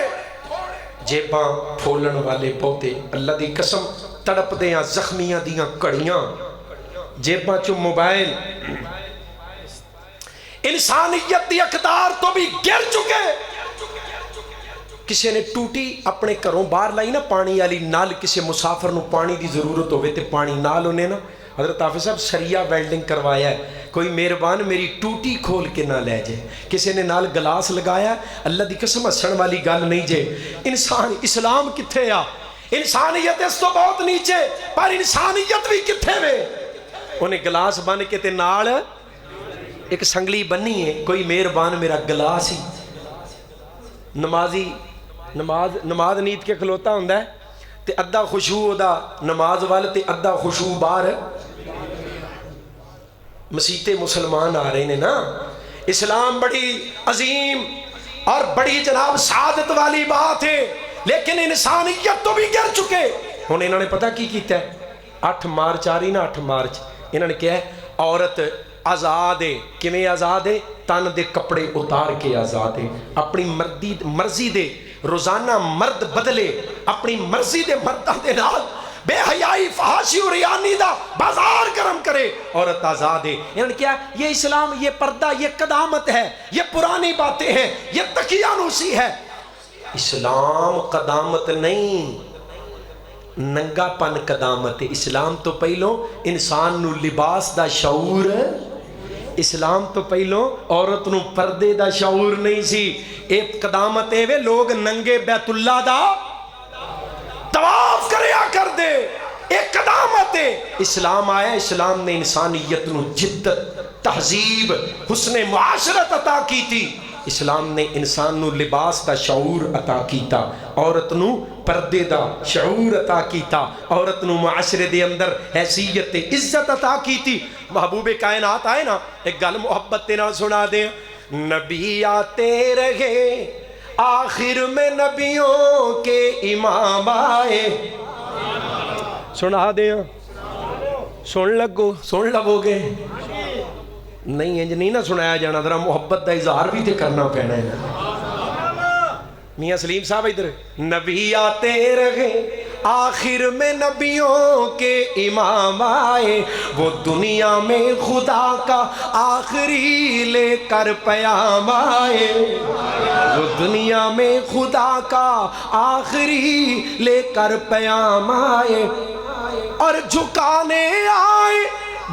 جیباں پھولن والے بہتے اللہ دی قسم تڑپ دیاں زخمیاں دیاں کڑیاں جیباں چو موبائل انسانیت دی اقدار تو بھی گر چکے کسی نے ٹوٹی اپنے گھروں باہر لائی نا پانی والی نال کسی مسافر نو پانی دی ضرورت ہوئے تے پانی نال انہیں نا حضرت حافظ صاحب سریا ویلڈنگ کروایا ہے کوئی مہربان میری ٹوٹی کھول کے نہ لے جائے کسی نے نال گلاس لگایا اللہ دی قسم ہسن والی گل نہیں جے انسان اسلام کتھے آ انسانیت اس تو بہت نیچے پر انسانیت بھی کتھے میں انہیں گلاس بن کے تے نال ایک سنگلی بنی ہے کوئی مہربان میرا گلاس ہی نمازی نماز نیت کے کھلوتا ہوندا ہے تے ادھا خشوع دا نماز وال تے ادھا خشوع باہر مسیتے مسلمان آ رہے ہیں نا اسلام بڑی عظیم اور بڑی جناب سعادت والی بات ہے لیکن انسانیت تو بھی گر چکے ہن انہوں نے پتہ کی کیتا ہے 8 مارچ آ رہی نا 8 مارچ انہوں نے کیا ہے عورت آزاد ہے کیویں آزاد ہے تن دے کپڑے اتار کے آزاد ہے اپنی مرضی دے روزانہ مرد بدلے اپنی مرضی دے مردہ دے نال بے حیائی فحاشی اور ریانی دا بازار گرم کرے عورت آزاد ہے انہوں نے کیا یہ اسلام یہ پردہ یہ قدامت ہے یہ پرانی باتیں ہیں یہ تقیانوسی ہے اسلام قدامت نہیں ننگا پن قدامت اسلام تو پہلوں انسان نو لباس دا شعور اسلام تو پہلوں عورت نو پردے دا شعور نہیں سی ایک قدامت ہے لوگ ننگے بیت اللہ دا طواف کریا کر دے ایک قدامت ہے اسلام آیا اسلام نے انسانیت نو جدت تہذیب حسن معاشرت عطا کی تھی اسلام نے انسان نو لباس دا شعور عطا کیتا عورت نو پردے دا شعور عطا کیتا، عورت نو معاشرے دے اندر حیثیت عزت عطا کیتی۔ محبوب کائنات آئے نا، ایک گل محبت تے نہ سنا دیں، نبی آتے رہے آخر میں نبیوں کے امام آئے۔ سنا دیں، سن لگو گے؟ نہیں انج نہیں نہ سنایا جانا، ذرا محبت دا اظہار بھی تے کرنا پینا ہے نا۔ میاں سلیم صاحب ادھر، نبی آتے رہے آخر میں نبیوں کے امام آئے، وہ دنیا میں خدا کا آخری لے کر پیام آئے، وہ دنیا میں خدا کا آخری لے کر پیام آئے، اور جھکانے آئے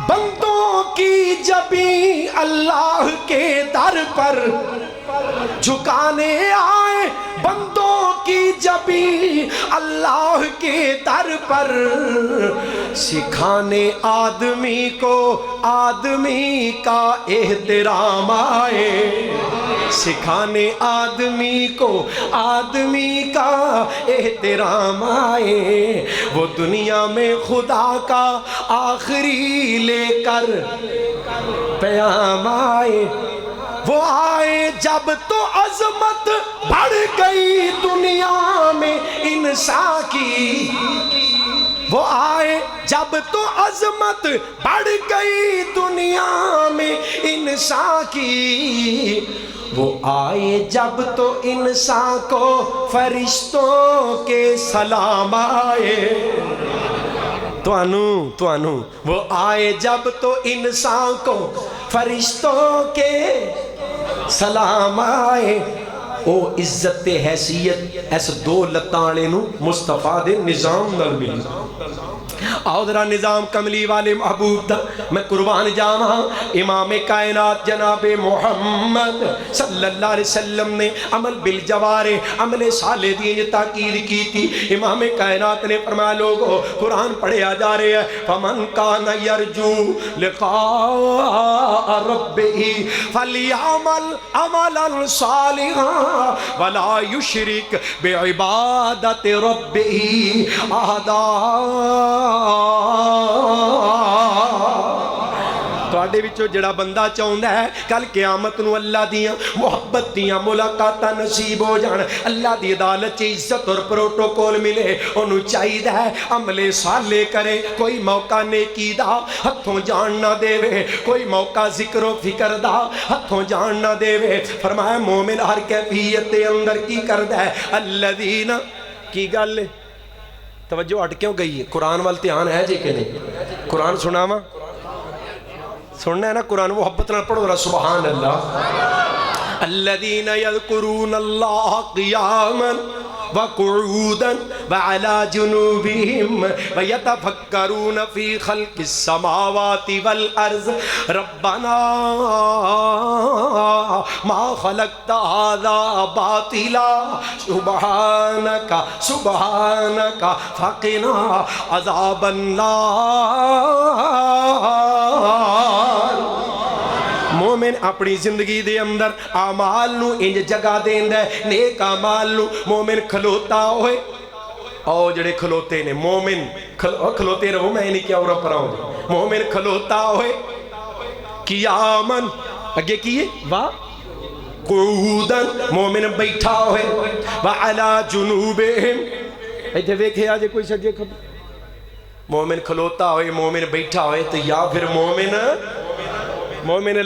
بندوں کی جبیں اللہ کے در پر، جھکانے آئے بندوں کی جبیں اللہ کے در پر، سکھانے آدمی کو آدمی کا احترام آئے، سکھانے آدمی کو آدمی کا احترام آئے، وہ دنیا میں خدا کا آخری لے کر پیام آئے، وہ آئے جب تو عظمت بڑھ گئی دنیا میں انسان کی، وہ آئے جب تو عظمت بڑھ گئی دنیا میں انسان کی، وہ آئے جب تو انسان کو فرشتوں کے سلام آئے، توانو وہ آئے جب تو انسان کو فرشتوں کے سلام آئے، او عزت حیثیت اس دو لتانے نو مصطفیٰ دے نظام نال ملی۔ آؤ ذرا نظام کملی والے محبوب دا میں قربان جاواں، امام کائنات جناب محمد صلی اللہ علیہ وسلم نے عمل بالجوارح عمل صالح دی تاکید کی تھی۔ امام کائنات نے فرمایا لوگو قرآن پڑھیا جا رہے ہیں، فمن کان یرجو لقاء ربہ فلیعمل عملا صالحا ولا یشرک بعبادت ربہ احدا۔ تواڈے وچوں جڑا بندہ چاہندا ہے کل قیامت نو اللہ دیاں محبت دیاں ملاقاتاں نصیب ہو جان، اللہ دی عدالت چ عزت اور پروٹوکول ملے، اونوں چاہیدا ہے عمل صالح کرے، کوئی موقع نیکی دا ہتھوں جان نہ دے، کوئی موقع ذکر و فکر دا ہتھوں جان نہ دے۔ فرمایا مومن ہر کیفیت دے اندر کی کردا ہے، الذین کی گل توجہ ہٹ کیوں گئی ہے؟ قرآن وال دھیان ہے جی کہ نہیں؟ قرآن سناواں؟ سننا ہے نا قرآن؟ محبت نال پڑھو ذرا سبحان اللہ۔ الذین یذکرون اللہ قیاما وقعودا وعلى جنوبهم ويتفكرون في خلق السماوات والأرض ربنا ما خلقت هذا باطلا سبحانك فقنا عذاب النار۔ مومن اپنی زندگی دے اندر اعمال نو انج جگہ دیندا ہے، نیک اعمال نو مومن کھلوتا ہوئے، او جڑے کھلوتے نے مومن کھلوتے رہو، میں نہیں کیا اور پر آؤں، مومن کھلوتا ہوئے قیامن اگے کیے قعودن مومن بیٹھا ہوئے وعلا جنوبہم، ایتھے ویکھے آجے کوئی سجے کھبے، مومن کھلوتا ہوئے مومن بیٹھا ہوئے، تو یا پھر مومن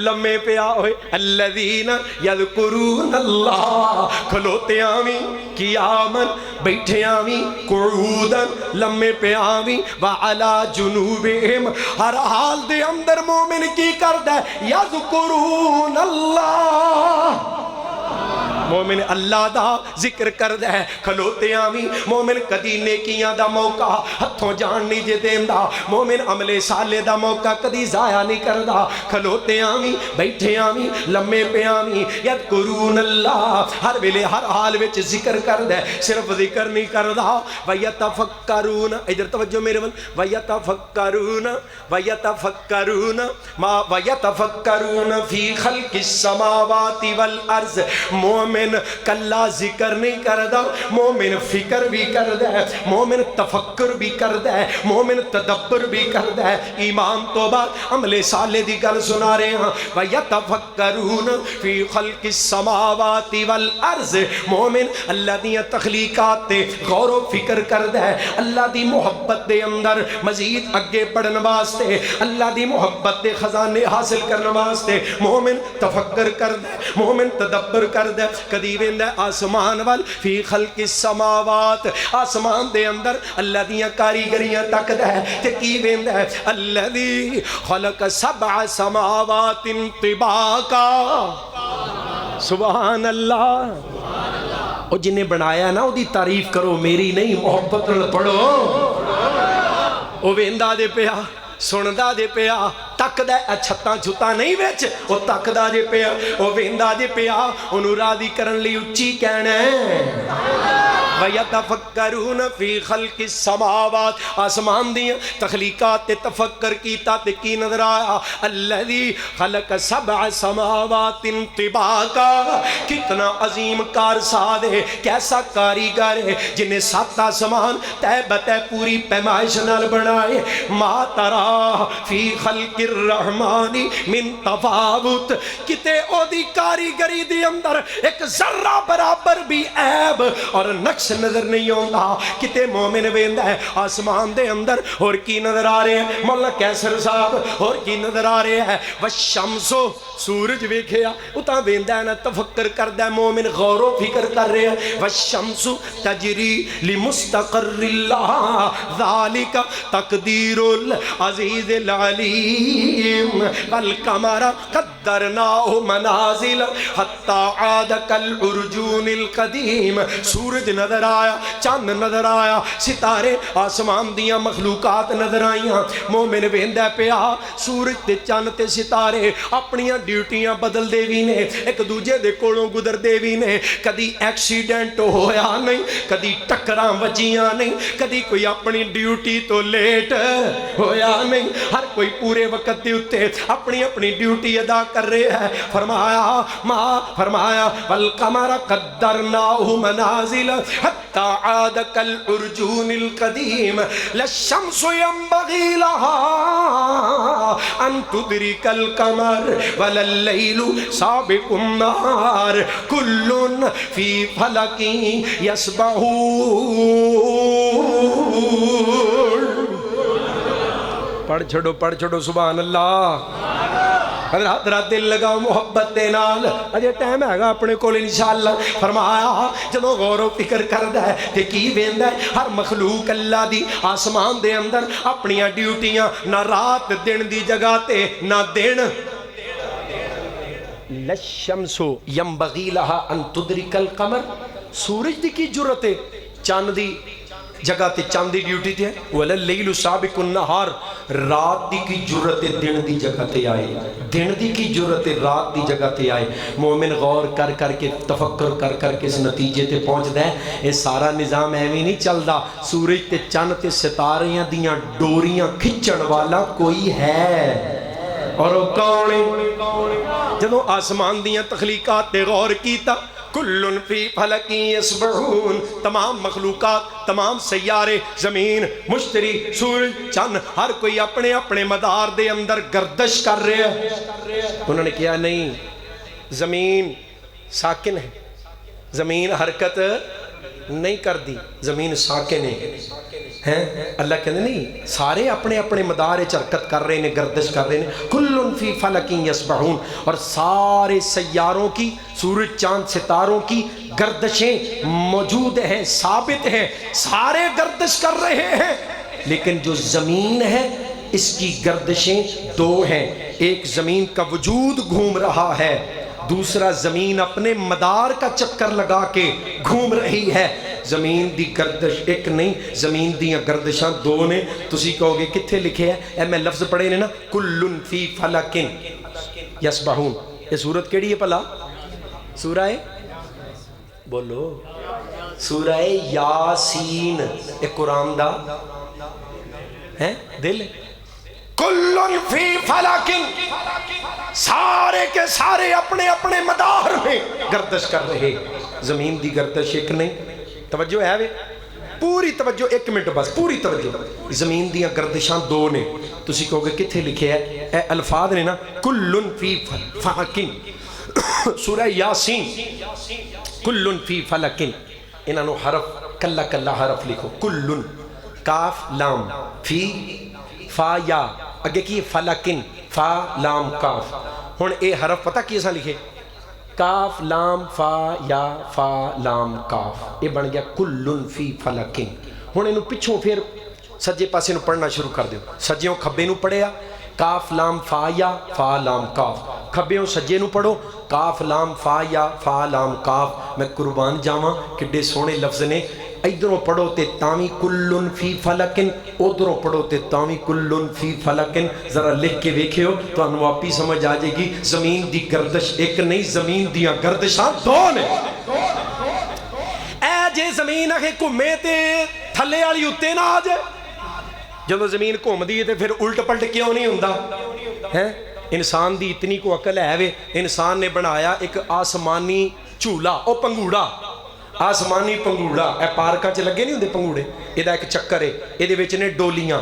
لمے پہ ہوئے۔ الذین یذکرون اللہ، کھلوتے آویں قیامن بیٹھے آویں قعودن لمے پہ آویں وعلا جنوبہم، ہر حال دے اندر مومن کی کردا ہے یذکرون اللہ، مومن اللہ دا ذکر کردا ہے، کھلوتے آویں مومن کدی نیکیاں دا موقع ہتھوں جان نہیں جے دیندا، مومن عمل صالح دا موقع کدی ضائع نہیں کردا، کھلوتے آویں بیٹھے آویں لمے پہ آویں یذکرون اللہ، ہر ویلے ہر حال وچ ذکر کردا ہے، صرف ذکر نہیں کردا، ویتفکرون، ادھر توجہ میرے ول، ویتفکرون فی خلق السماوات والارض، مومن مومن کلا ذکر نہیں کردا، مومن فکر بھی کردا ہے، مومن تفکر بھی کردا ہے، مومن تدبر بھی کردا ہے۔ ایمان تو بعد عمل صالح دی گل سنا رہے ہیں۔ وَيَتَفَكَّرُونَ فِي خَلْقِ السَّمَاوَاتِ وَالْأَرْضِ، مومن اللہ دیاں تخلیقات تے غور و فکر کردا ہے، اللہ دی محبت دے اندر مزید اگے بڑھن واسطے، اللہ دی محبت دے خزانے حاصل کرن واسطے مومن تفکر کردا ہے، مومن تدبر کردا ہے۔ کدی ویندا ہے آسمان وال، فی خلق السماوات، آسمان دے اندر اللہ دیاں کاریگریاں تکدا ہے تے کی ویندا ہے الذی خلق سبع سماوات طباقا، سبحان اللہ۔ او جنہیں بنایا نا او دی تعریف کرو، میری نہیں، محبت نال پڑھو۔ او ویندا دے پیا، سندا دے پیا، تکدا ہے، چھتاں چھتاں نہیں وچ، او تکدا دے پیا، او ویندا دے پیا، اونوں راضی کرن لئی اچھی کہنا ہے۔ وَيَتَفَكَّرُونَ فِي خَلْقِ السَّمَاوَاتِ، آسمان دیاں تخلیقات تے تفکر کیتا تے کی نظر آیا الذی خلق سبع سماوات طباقا، کتنا عظیم کارساز ہے، کیسا کاریگر ہے جنہیں 7 آسمان تہ بتہ پوری پیمائش نال بنائے۔ ما ترا فی خلق الرحمن من تفاوت، کتے او دی کاریگری دی اندر ایک ذرہ برابر بھی عیب اور نقص نظر نہیں ہوتا۔ کتے مومن ویندا ہے آسمان دے اندر اور کی نظر آ رہے ہیں، مولا کیسر صاحب اور کی نظر آ رہے ہیں، والشمس، سورج ویکھیا اتا ویندا ہے نا، تفکر کردا ہے مومن، غور و فکر کر رہے ہیں۔ والشمس تجری لمستقر اللہ ذالک تقدیر العزیز العلیم، والقمر قدرناہ منازل حتی عاد کالعرجون القدیم، سورج نظر آیا، چاند نظر آیا، ستارے آسمان دیاں مخلوقات نظر آئیاں۔ مومن ویندا پیا سورج تے چاند تے ستارے اپنیاں ڈیوٹیاں بدل دے وی نے، ایک دوجے دے کولوں گزر دے وی نے، کدی ایکسیڈنٹ ہویا نہیں، کدی ٹکراں وجیاں نہیں، کدی کوئی اپنی ڈیوٹی تو لیٹ ہویا نہیں، ہر کوئی پورے وقت دے اتے اپنی اپنی ڈیوٹی ادا کر رہے ہیں۔ فرمایا والقمر قدرناہ منازل حتی عاد کالعرجون القدیم، للشمس ينبغي لها ان تدرك القمر ولا الليل سابق النهار كل في فلك يسبحون۔ پڑھ چھڑو سبحان اللہ۔ حضرات ذرا دل لگاؤ محبت دے نال، اجے ٹائم ہے گا اپنے کول انشاءاللہ۔ فرمایا جدوں غور و فکر کردا ہے تے کی ویندا ہے ہر مخلوق اللہ دی آسمان دے اندر اپنیاں ڈیوٹیاں، نہ رات دن دی جگہ تے نہ دن۔ للشمس ينبغي لها ان تدرك القمر، سورج دی کی جرت ہے چاند دی جگہ تے چاند دی ڈیوٹی تے ہے، ولا اللیل سابق النہار، رات دی کی جرت دن دی جگہ تے آئے، دن دی کی جرت رات دی جگہ تے آئے۔ مومن غور کر کر کے تفکر کر کر کے اس نتیجے تے پہنچدا ہے یہ سارا نظام ایویں نہیں چلدا، سورج تے چاند تے ستاریاں دیاں ڈوریاں کھچن والا کوئی ہے، اور وہ کون ہے؟ جدوں آسمان دیاں تخلیقات تے غور کیتا، کل فی فلک یسبحون، تمام مخلوقات، تمام سیارے، زمین، مشتری، سورج، چاند، ہر کوئی اپنے اپنے مدار دے اندر گردش کر رہے ہیں۔ انہوں نے کہا نہیں، زمین ساکن ہے، زمین حرکت نہیں کر دی، زمین ساکن ہے۔ اللہ کہتے نہیں، سارے اپنے اپنے مدار حرکت کر رہے ہیں، گردش کر رہے ہیں۔ کل فی فلک یسبحون، اور سارے سیاروں کی، سورج چاند ستاروں کی گردشیں موجود ہیں، ثابت ہیں، سارے گردش کر رہے ہیں۔ لیکن جو زمین ہے اس کی گردشیں دو ہیں، ایک زمین کا وجود گھوم رہا ہے، دوسرا زمین اپنے مدار کا چکر لگا کے گھوم رہی ہے۔ زمین دی گردش ایک نہیں، زمین دی گردشاں دو نے۔ تسی کہو گے کتھے لکھے ہے؟ اے میں لفظ پڑھے نے نا، کل فی فلک یسبحون، یہ سورت کیڑی ہے پلا؟ سورہ بولو، سورہ یاسین، ایک قرآن دا ہے دل۔ کل فی فلکن، سارے کے سارے اپنے اپنے مدار میں گردش کر رہے. زمین دی گردش ایک نہیں. توجہ ہے وے؟ پوری توجہ، ایک منٹ بس، پوری توجہ. زمین دیاں گردشاں دو نے. تسی کہو گے کتھے لکھے ہے؟ اے الفاظ نے نا، کل فی فلکن، سورہ یاسین، کل فی فلکن. انہاں نو حرف کلا کلا حرف لکھو. کل، کاف لام، فی فا یا، اگے کی فلکن، فا لام کاف. ہن اے حرف پتہ کیسا لکھے؟ کاف لام فا یا فا لام کاف. یہ بن گیا کل فی فلکن. ہن اینو پچھوں پھر سجے پاسے نو پڑھنا شروع کر دیو. سجیوں کھبے نو پڑھیا کاف لام فا یا فا لام کاف. کھبیوں سجے نو پڑھو کاف لام فا یا فا لام کاف. میں قربان جاواں کڈے سونے لفظ نے. ادھروں پڑھو تے تاویں کل فی فلکن، ادھروں پڑھو تے تاویں کل فی فلکن. ذرا لکھ کے ویکھیو تانوں آپ ہی سمجھ آ جائے گی. زمین دی گردش ایک نہیں، زمین دیاں گردشاں دو نے. اے جے زمین اگے گھومے تے تھلے والی اُتے نہ آ جائے. جدوں زمین گھومدی ہے تے پھر الٹ پلٹ کیوں نہیں ہوندا ہے؟ انسان دی اتنی کو عقل ہے وے. انسان نے بنایا ایک آسمانی جھولا، او پنگوڑا، آسمانی پنگوڑا. اے پارکاں چ لگے نہیں ہوندے پنگوڑے، یہ ایک چکر ہے. یہ وچ نے ڈولیاں،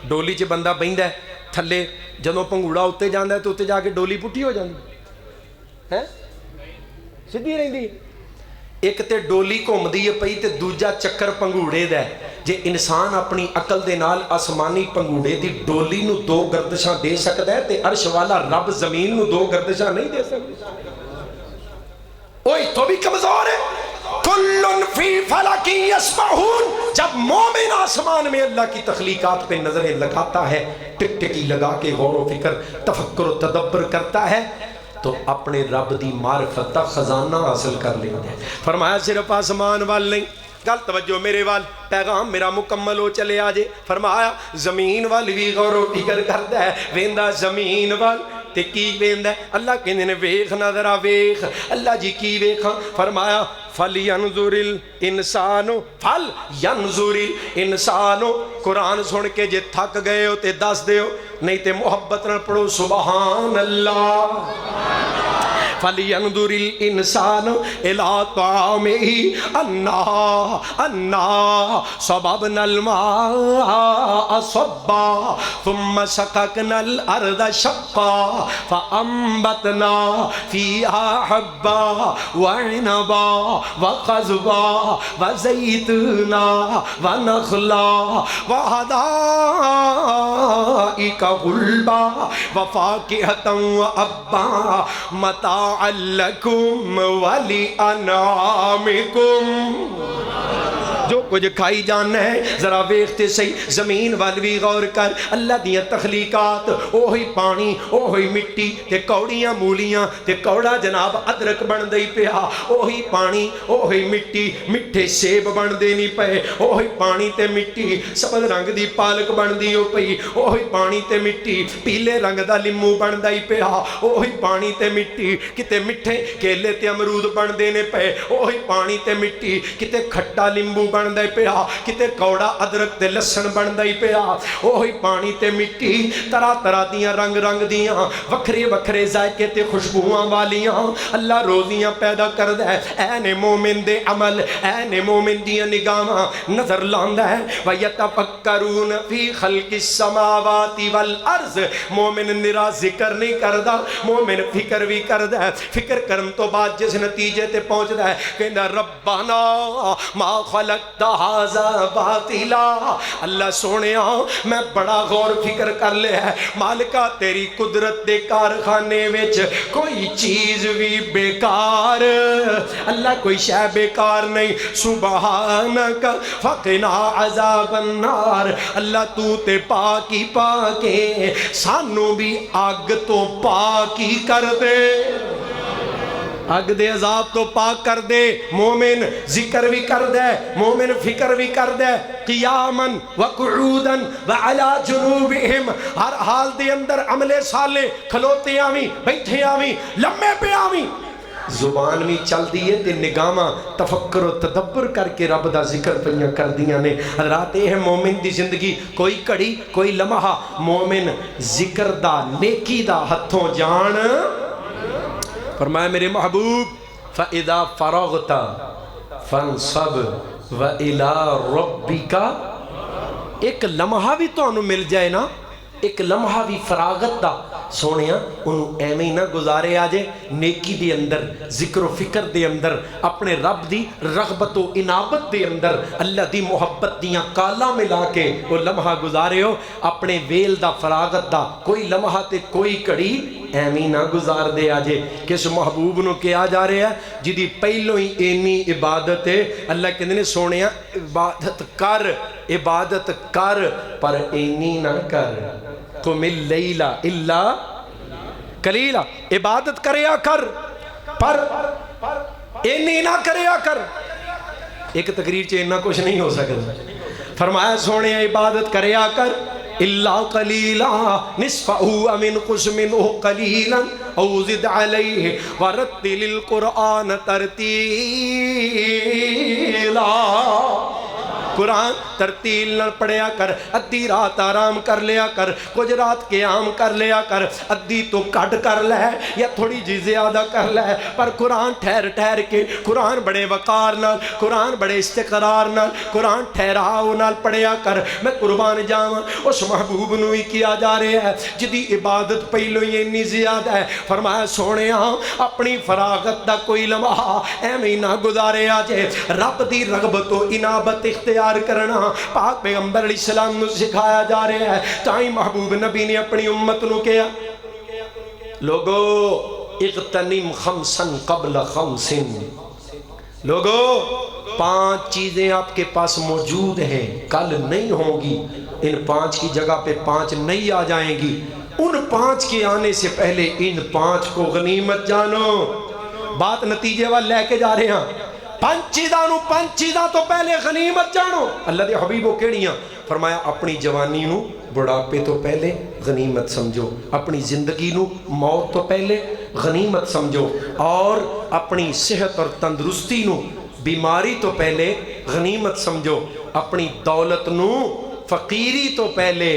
ڈولی چ بندہ بہندا ہے تھلے. جدوں پنگوڑا اتنے جاندا ہے تو اتنے جا کے ڈولی پٹھی ہو جاندی ہے، سیدھی رہندی. ایک تے ڈولی گھومدی ہے پئی تے دوجا چکر پنگوڑے دا ہے. جے انسان اپنی عقل دے نال آسمانی پنگوڑے دی ڈولی نو دو گردشاں دے سکدا ہے تے عرش والا رب زمین نو دو گردشاں نہیں دے سکدا. اوئے تو بھی کمزور ہے. کل فی فلک یسبحون. جب مومن آسمان میں اللہ کی تخلیقات پہ نظریں لگاتا ہے، ٹک ٹکی لگا کے غور و فکر، تفکر و تدبر کرتا ہے، تو اپنے رب دی معرفت کا خزانہ حاصل کر لیتا ہے. فرمایا صرف آسمان وال نہیں، گل توجہ میرے وال، پیغام میرا مکمل ہو چلے آجے. فرمایا زمین وال بھی غور و فکر کرتا ہے، ویندا زمین وال تے کی ویندا ہے. اللہ کہندے نے ویکھ نہ ذرا ویکھ. اللہ جی کی ویکھاں؟ فرمایا فَلْيَنْظُرِ الْإِنسَانُ فَلْيَنْظُرِ الْإِنسَانُ. قرآن سن کے جے تھک گئے ہو تے دس دیو، نہیں تے محبت نہ پڑھو سبحان اللہ. فَلْيَنْظُرِ الْإِنسَانُ إِلَىٰ طَعَامِهِ أَنَّا صَبَبْنَا الْمَاءَ صَبًّا ثُمَّ شَقَقْنَا الْأَرْضَ شَقًّا فَأَنبَتْنَا فِيهَا حَبًّا وَعِنَبًا وَقَضْبًا وَزَيْتُونًا وَنَخْلًا وَحَدَائِقَ غُلْبًا وَفَاكِهَةً وَأَبًّا مَتَاعًا لَكُمْ وَلِأَنْعَامِكُمْ. جو کچھ کھائی جانا ہے ذرا ویکھتے صحیح. زمین وال بھی غور کر. اللہ دیاں تخلیقات، اوہی پانی، اوہی مٹی تے کوڑیاں مولیاں تے کوڑا جناب ادرک بن دئی پیا. اوہی پانی، اوہی مٹی، میٹھے سیب بن دے نہیں پئے. اوہی پانی تے مٹی سبز رنگ دی پالک بن دی ہو پئی. اوہی پانی تے مٹی پیلے رنگ دا لیمو بن دئی پیا. اوہی پانی تے مٹی کتے میٹھے کیلے تے امرود بن دینے پئے. اوہی پانی تے مٹی کتے کھٹا لیمبو بن دے پیا، کتے کوڑا ادرک تے لسن بن دے پیا. اوہی پانی تے مٹی طرح طرح دیاں رنگ رنگ دیاں وکھرے وکھرے ذائقے تے خوشبوواں والیاں اللہ روزیاں پیدا کردا ہے. اے نے مومن دے عمل، اے نے مومن دیاں نگاہاں نظر لاندا ہے. وَيَتَفَكَّرُونَ فِي خَلْقِ السَّمَاوَاتِ وَالْأَرْضِ. مومن نرا ذکر نہیں کردا، مومن فکر بھی کردا ہے. فکر کرن تو بعد جس نتیجے تے پہنچدا ہے کہندا ربنا ما خلقت هذا باطلا. اللہ سونیا میں بڑا غور فکر کر لیا ہے، مالکا تیری قدرت دے کارخانے وچ کوئی چیز بھی بیکار، اللہ کوئی شے بیکار نہیں. سبحانک فقنا عذاب النار. اللہ تو تے پاکی پاکے سانو بھی آگ تو پاکی کر دے، اگ دے عذاب تو پاک کر دے. مومن ذکر بھی کر دے، مومن فکر بھی کر دے. قیاما وقعودا وعلا جنوبہم، ہر حال دے اندر عمل صالح، کھلوتے آویں، بیٹھے آویں، لمے پہ آویں. زبان بھی چل دی ہے تے نگاہاں تفکر و تدبر کر کے رب دا ذکر پہیاں کر دیاں نے۔ حضرات یہ ہے مومن دی زندگی، کوئی کڑی کوئی لمحہ مومن ذکر دا نیکی دا ہتھوں جان۔ فرمایا میرے محبوب فَإِذَا فَرَغْتَ فَانْصَبْ وَإِلَىٰ رَبِّكَ۔ ایک لمحہ بھی تو انہوں مل جائے نا، ایک لمحہ بھی فراغت دا سونیا انہوں ایمیں نہ گزارے آجے، نیکی دے اندر ذکر و فکر دے اندر اپنے رب دی رغبت و انابت دے اندر اللہ دی محبت دیاں کالا ملا کے وہ لمحہ گزارے ہو۔ اپنے ویل دا فراغت دا کوئی لمحہ تے کوئی کڑی ایمیں نہ گزار دے آجے۔ کس محبوب نو کیا جا رہے ہیں جدی پہلو ہی اینی عبادت ہے، اللہ کہنے نے سونیا عبادت کر پر اینی نہ کر، قم اللیل الا قلیلا، عبادت کریا کر پر اینی نہ کریا کر۔ ایک تقریر چ اتنا کچھ نہیں ہو سکتا۔ فرمایا سونے عبادت کریا کر الا قلیلا نصفہ او انقص منہ قلیلا او زد علیہ ورتل القرآن ترتیلا۔ قرآن ترتیل نہ پڑھیا کر، ادھی رات آرام کر لیا کر، کچھ رات قیام کر لیا کر، ادھی تو کٹ کر لے یا تھوڑی جی زیادہ کر لے، پر قرآن ٹھہر ٹھہر کے، قرآن بڑے وقار نال، قرآن بڑے استقرار نال، قرآن ٹھہراؤ نال پڑھیا کر۔ میں قربان جاواں اس محبوب نو ہی کیا جا رہا ہے جدی عبادت پہلو ہی اتنی زیادہ ہے۔ فرمایا سونیا اپنی فراغت دا کوئی لمحہ ایویں نہ گزارے آجے، رب دی رغبت و انابت اختیار کرنا پاک پیغمبر علیہ السلام نے سکھایا جا رہا ہے۔ تائیں محبوب نبی نے اپنی امت نو کیا لوگو اغتنم خمسا قبل خمس، لوگو 5 چیزیں آپ کے پاس موجود ہیں، کل نہیں ہوں گی، ان 5 کی جگہ پہ 5 نہیں آ جائیں گی، ان 5 کے آنے سے پہلے ان 5 کو غنیمت جانو۔ بات نتیجے وال لے کے جا رہے ہیں، 5 چیزاں تو پہلے غنیمت جانو۔ اللہ دے حبیبو کیڑیاں؟ فرمایا اپنی جوانی نو بڑھاپے تو پہلے غنیمت سمجھو، اپنی زندگی نو موت تو پہلے غنیمت سمجھو، اور اپنی صحت اور تندرستی نو بیماری تو پہلے غنیمت سمجھو، اپنی دولت نو فقیری تو پہلے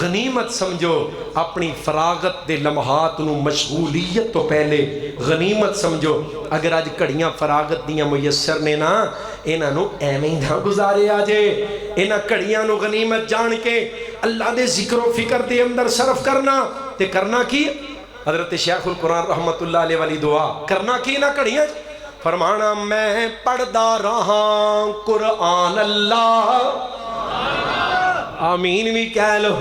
غنیمت سمجھو، اپنی فراغت دے لمحات نو مشغولیت تو پہلے غنیمت سمجھو۔ اگر آج کڑیاں فراغت دیاں میسر نے نا، انہاں نو ایویں نہ گزارے آجے، انہاں کڑیاں نو غنیمت جان کے اللہ دے ذکر و فکر دے اندر صرف کرنا تے کرنا کی حضرت شیخ القرآن رحمت اللہ علیہ والی دعا کرنا کی نہ کڑیاں فرمانا میں پڑھدا رہا قرآن اللہ، آمین بھی کہہ لو،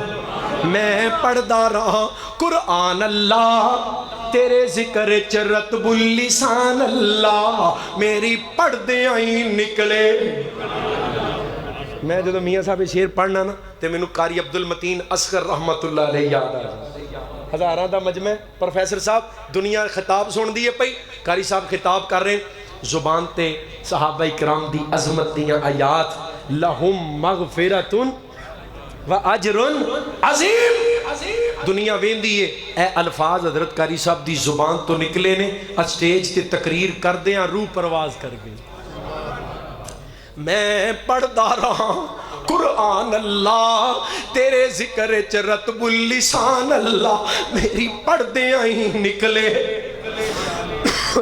میں پڑھدا رہا قرآن اللہ، تیرے ذکر چ رتب اللسان اللہ، میری پڑھ دے آئی نکلے۔ میں جدو میاں صاحب شیر پڑھنا نا تے میں نو قاری عبدالمتین اصغر رحمت اللہ علیہ یاد آ جائے۔ ہزاراں دا مجمع پروفیسر صاحب دنیا خطاب سن دی ہے پئی، قاری صاحب خطاب کر رہے ہیں، زبان تے صحابہ کرام دی عظمت دیاں آیات، لہم مغفرۃ وَأَجْرٌ عظیم۔ دنیا ویندی ہے اے الفاظ حضرت قاری صاحب دی زبان تو نکلے نے، اسٹیج تے تقریر کر دیاں روح پرواز کر گئی۔ میں پڑھدا رہا قرآن اللہ، تیرے ذکر چ رتب اللسان اللہ، میری پڑھ دے آئی نکلے،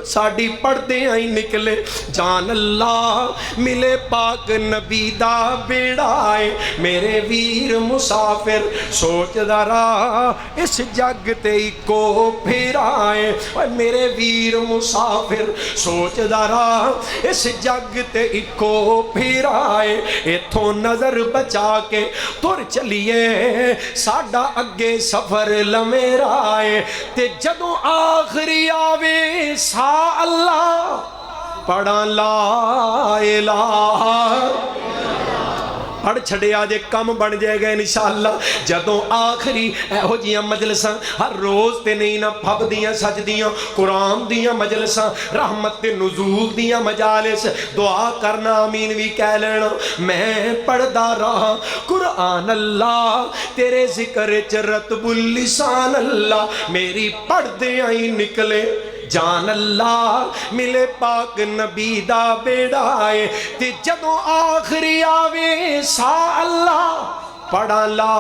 ساڑی پڑھ دے آئی نکلے، جان اللہ ملے پاک نبی دا بیڑائے، میرے ویر مسافر سوچ دارا اس جگ تے کو پھرائے، میرے ویر مسافر سوچ دارا اس جگ تے کو پھرائے، ایتھوں نظر بچا کے تر چلیے ساڑا اگے سفر لمیرائے، تے جدوں آخری آوے اللہ پڑھا لا الہ، پڑھ چھڑے آجے کم بن جائے گا انشاءاللہ۔ جدوں آخری ایہو جیاں مجلساں ہر روز تے نہیں نہ پھب دیاں سج دیاں قرآن دیاں مجلساں، رحمت تے نزول دیاں مجالس، دعا کرنا آمین بھی کہہ لینا۔ میں پڑھدا رہا قرآن اللہ، تیرے ذکر چ رتب اللسان اللہ، میری پڑھ دے آئی نکلے، جان اللہ ملے پاک نبی دا بیڑا ہے تے جدوں آخری آوے سا اللہ پڑھا لا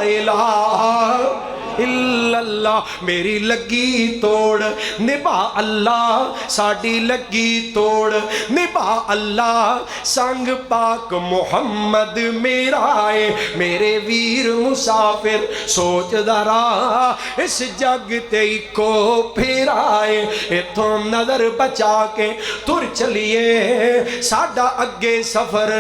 الہ الا اللہ میری لگی توڑ نبا اللہ ساڈی لگی توڑ نبا اللہ سنگ پاک محمد میرا ہے میرے ویر مسافر سوچ دارا اس جگ تے کو پھیرائے اتھوں نظر بچا کے تر چلیے ساڈا اگے سفر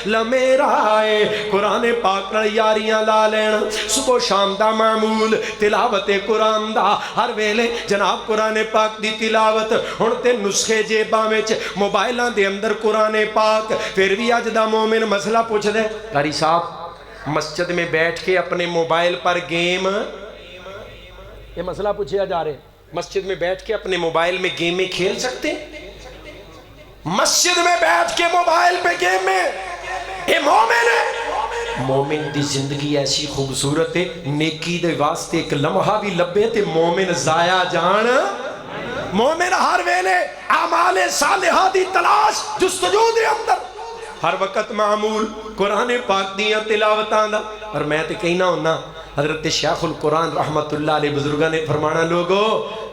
لمیرا ہے قرآن پاک نال یاریاں لا لینا صبح شام دا معمول تلاوت قرآن دا ہر ویلے جناب قرآن پاک دی تلاوت ہن تے نسخے جیباں وچ موبائلاں دے اندر قرآن پاک پھر بھی اج دا مومن مسئلہ پوچھ دے قاری صاحب مسجد میں بیٹھ کے اپنے موبائل پر گیم یہ مسئلہ پوچھا جا رہے مسجد میں بیٹھ کے اپنے موبائل میں گیم میں کھیل سکتے مسجد میں بیٹھ کے موبائل پہ گیم میں یہ مومن ہے مومن دی زندگی ایسی خوبصورت ہے نیکی دے واسطے ایک لمحہ بھی لبے تے مومن ضائع جان مومن ہر ویلے اعمال صالحہ دی تلاش جستجو دے اندر ہر وقت معمول قرآن پاک دیاں تلاوتاں دا اور میں تے کہنا ہونا حضرت شیخ القرآن رحمت اللہ علیہ بزرگاں نے فرمانا لوگو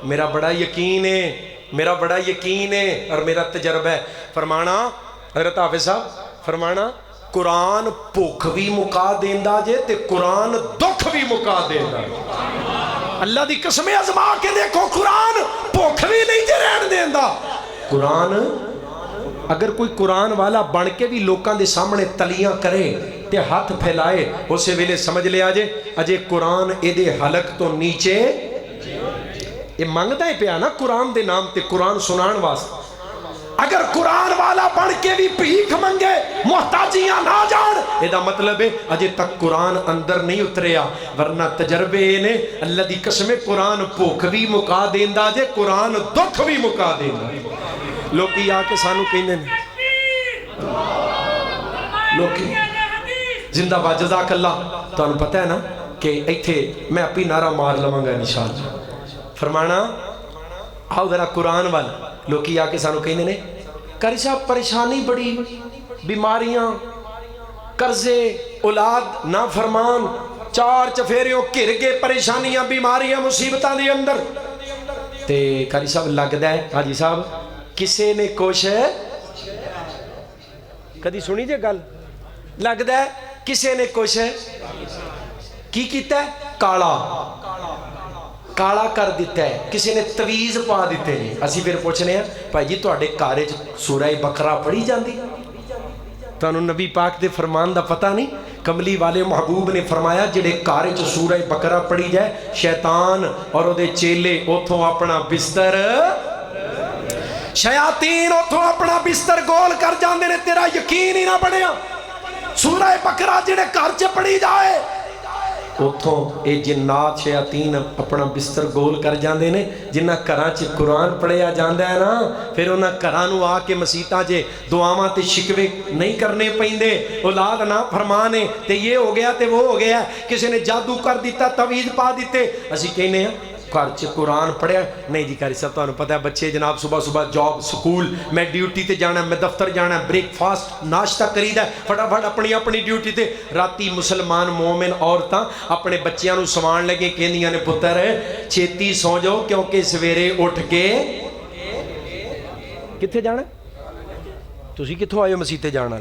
میرا بڑا یقین ہے اور میرا تجربہ ہے فرمانا حضرت حافظ صاحب فرمانا قرآن بھوک بھی مکا دیندا جے تے قرآن دکھ بھی مکا دیندا اللہ دی قسم ازما کے دیکھو قرآن بھوک بھی نہیں جے رہن دیندا قرآن اگر کوئی قرآن والا بن کے بھی لوکاں دے سامنے تلیاں کرے تے ہاتھ پھیلائے اسے ویلے سمجھ لیا جے اجے قرآن اے دے حلق تو نیچے یہ مانگدا ہے پیا نا قرآن دے نام تے قرآن سنان واسطے اگر قرآن والا بن کے بھی بھیک منگے محتاجیاں نہ جان یہ مطلب ہے اجے تک قرآن اندر نہیں اتریا ورنہ تجربے نے اللہ دی قسم قرآن بھوک بھی مکا دیندا جے قرآن دکھ بھی مکا دیندا لوکی آ کے سانو کہندے نے لوکی زندہ باد جزاک اللہ تانوں پتہ ہے نا کہ ایتھے میں اپنی نعرہ مار لواں گا انشاءاللہ فرمانا آؤ ذرا قرآن والا لوکی آ کے سانو کہنے نے قاری صاحب پریشانی بڑی بیماریاں قرضے اولاد نافرمان چار چفیریوں گھر کے پریشانیاں بیماریاں مصیبتاں دے اندر تے قاری صاحب لگدا ہے حاجی صاحب کسے نے کوشش کدی سنی جے گل لگدا ہے کسے نے کوشش کی کیتا ہے کالا کر دیتا ہے کسی نے تویز پا دیتے ہیں اسی پھر پوچھنے ہیں بھائی جی تواڈے گھر وچ سورہ بقرہ پڑھی جاندی تانوں نبی پاک دے فرمان دا پتہ نہیں کملی والے محبوب نے فرمایا جڑے گھر وچ سورہ بقرہ پڑھی جائے شیطان اور او دے چیلے اوتھوں اپنا بستر شیاطین اوتھوں اپنا بستر گول کر جاندے نے تیرا یقین ہی نہ بنیا سورہ بقرہ جڑے گھر چ پڑھی جائے اتھوں اے جنات شیاطین اپنا بستر گول کر جاندے نے جنہ گھراں چ قرآن پڑھیا جاندا ہے نا پھر انہاں گھراں نوں آ کے مسیتاں چ دعاواں تے شکوے نہیں کرنے پیندے اولاد نہ فرمانے تے یہ ہو گیا تے وہ ہو گیا کسی نے جادو کر دیتا تویز پا دیتے اسی کہنے ہیں گھر چ قرآن پڑھیا نہیں جی قاری صاحب تانوں پتہ ہے بچے جناب صبح صبح جاب سکول میں ڈیوٹی تے جانا میں دفتر جانا بریک فاسٹ ناشتہ کریدا فٹافٹ اپنی ڈیوٹی تے راتی مسلمان مومن عورتاں اپنے بچیاں نوں سوان لگے کہندیاں نے پتر چھیتی سو جاؤ کیونکہ سویرے اٹھ کے کتھے جانا تسی کتھوں آئے ہو مسیتے جانا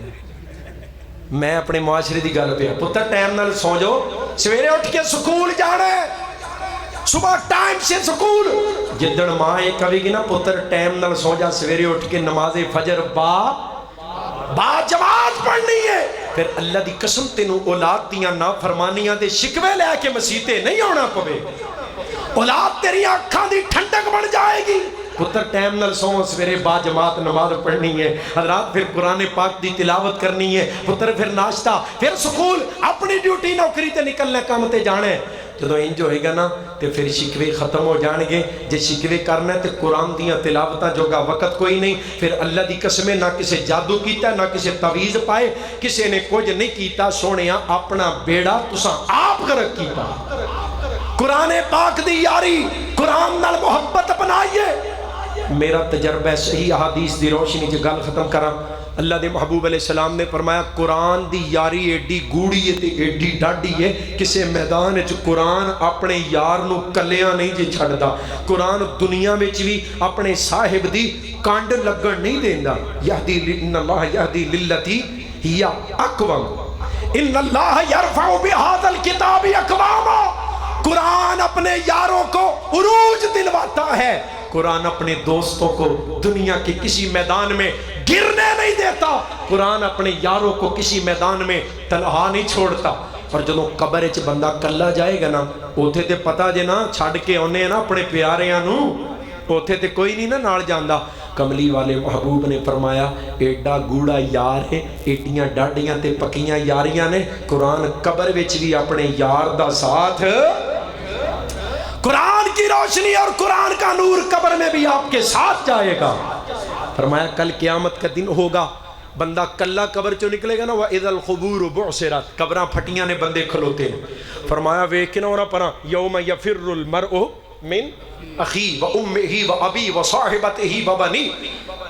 میں اپنے معاشرے دی گل پہ پتر ٹائم نال سو جاؤ سویرے اٹھ کے سکول جانا ہے صبح ٹائم سے سکول جدن ماں ایک کبھی گی نا پتر ٹائم نال سو جا سویرے اٹھ کے نماز فجر با جماعت پڑھنی ہے پھر اللہ دی قسم تینوں اولاد دیاں نافرمانیاں دے شکوے لے کے مسیتے نہیں ہونا پوے اولاد تیری آنکھاں دی ٹھنڈک بن جائے گی پتر ٹائم نال سو سویرے با جماعت نماز پڑھنی ہے حضرات پھر قرآن پاک دی تلاوت کرنی ہے پتر پھر ناشتہ پھر سکول اپنی ڈیوٹی نوکری تے نکلنے کام تے جانے جدو انج ہوئے گا نا تے پھر شکوے ختم ہو جان گے جے شکوے کرنا ہے تے قرآن دیاں تلاوتاں جو گا وقت کوئی نہیں پھر اللہ دی قسمیں نہ کسے جادو کیتا نہ کسے تویز پائے کسے نے کچھ نہیں کیتا سونیا اپنا بیڑا تساں آپ غرق کیتا قرآن پاک دی یاری قرآن نال محبت اپنائیے. میرا تجربہ صحیح احادیث دی روشنی چ گل ختم کراں. اللہ دے محبوب علیہ السلام نے فرمایا قرآن دی یاری ایڈی گوڑی ہے تے ایڈی ڈاڈی ہے کسے میدان وچ قرآن اپنے یار نو کلیاں نہیں جے چھڑدا. قرآن دنیا وچ بھی اپنے صاحب دی کانڈ لگن نہیں دیندا. یہدی ان اللہ یہدی للتی ہی اقوم ان اللہ یرفع بہذا الکتاب اقواما. قرآن اپنے یاروں کو عروج دلواتا ہے. قرآن اپنے دوستوں کو دنیا کے کسی میدان میں گرنے نہیں دیتا. قرآن اپنے یاروں کو کسی میدان میں تنہا نہیں چھوڑتا. اور جدوں قبر وچ بندہ کلا جائے گا نا اوتھے تے پتہ جے نا چھڈ کے اونے نا اپنے پیاریاں نو اوتھے تے کوئی نہیں نا نال جاندا. کملی والے محبوب نے فرمایا ایڈا گوڑا یار ہے ایڈیاں ڈاڈیاں تے پکیاں یاریاں نے. قرآن قبر وچ بھی اپنے یار دا ساتھ. قرآن کی روشنی اور قرآن کا نور قبر میں بھی آپ کے ساتھ جائے گا. فرمایا کل قیامت کا دن ہوگا بندہ کلا قبر چوں نکلے گا نا وَإِذَا الْقُبُورُ بُعْثِرَتْ قبراں پھٹیاں نے بندے کھلوتے ہیں. فرمایا ویکھ کے نہ ہونا پرا یوم یفر المرء من اخی و امہ و ابی و صاحبتہ و بنی.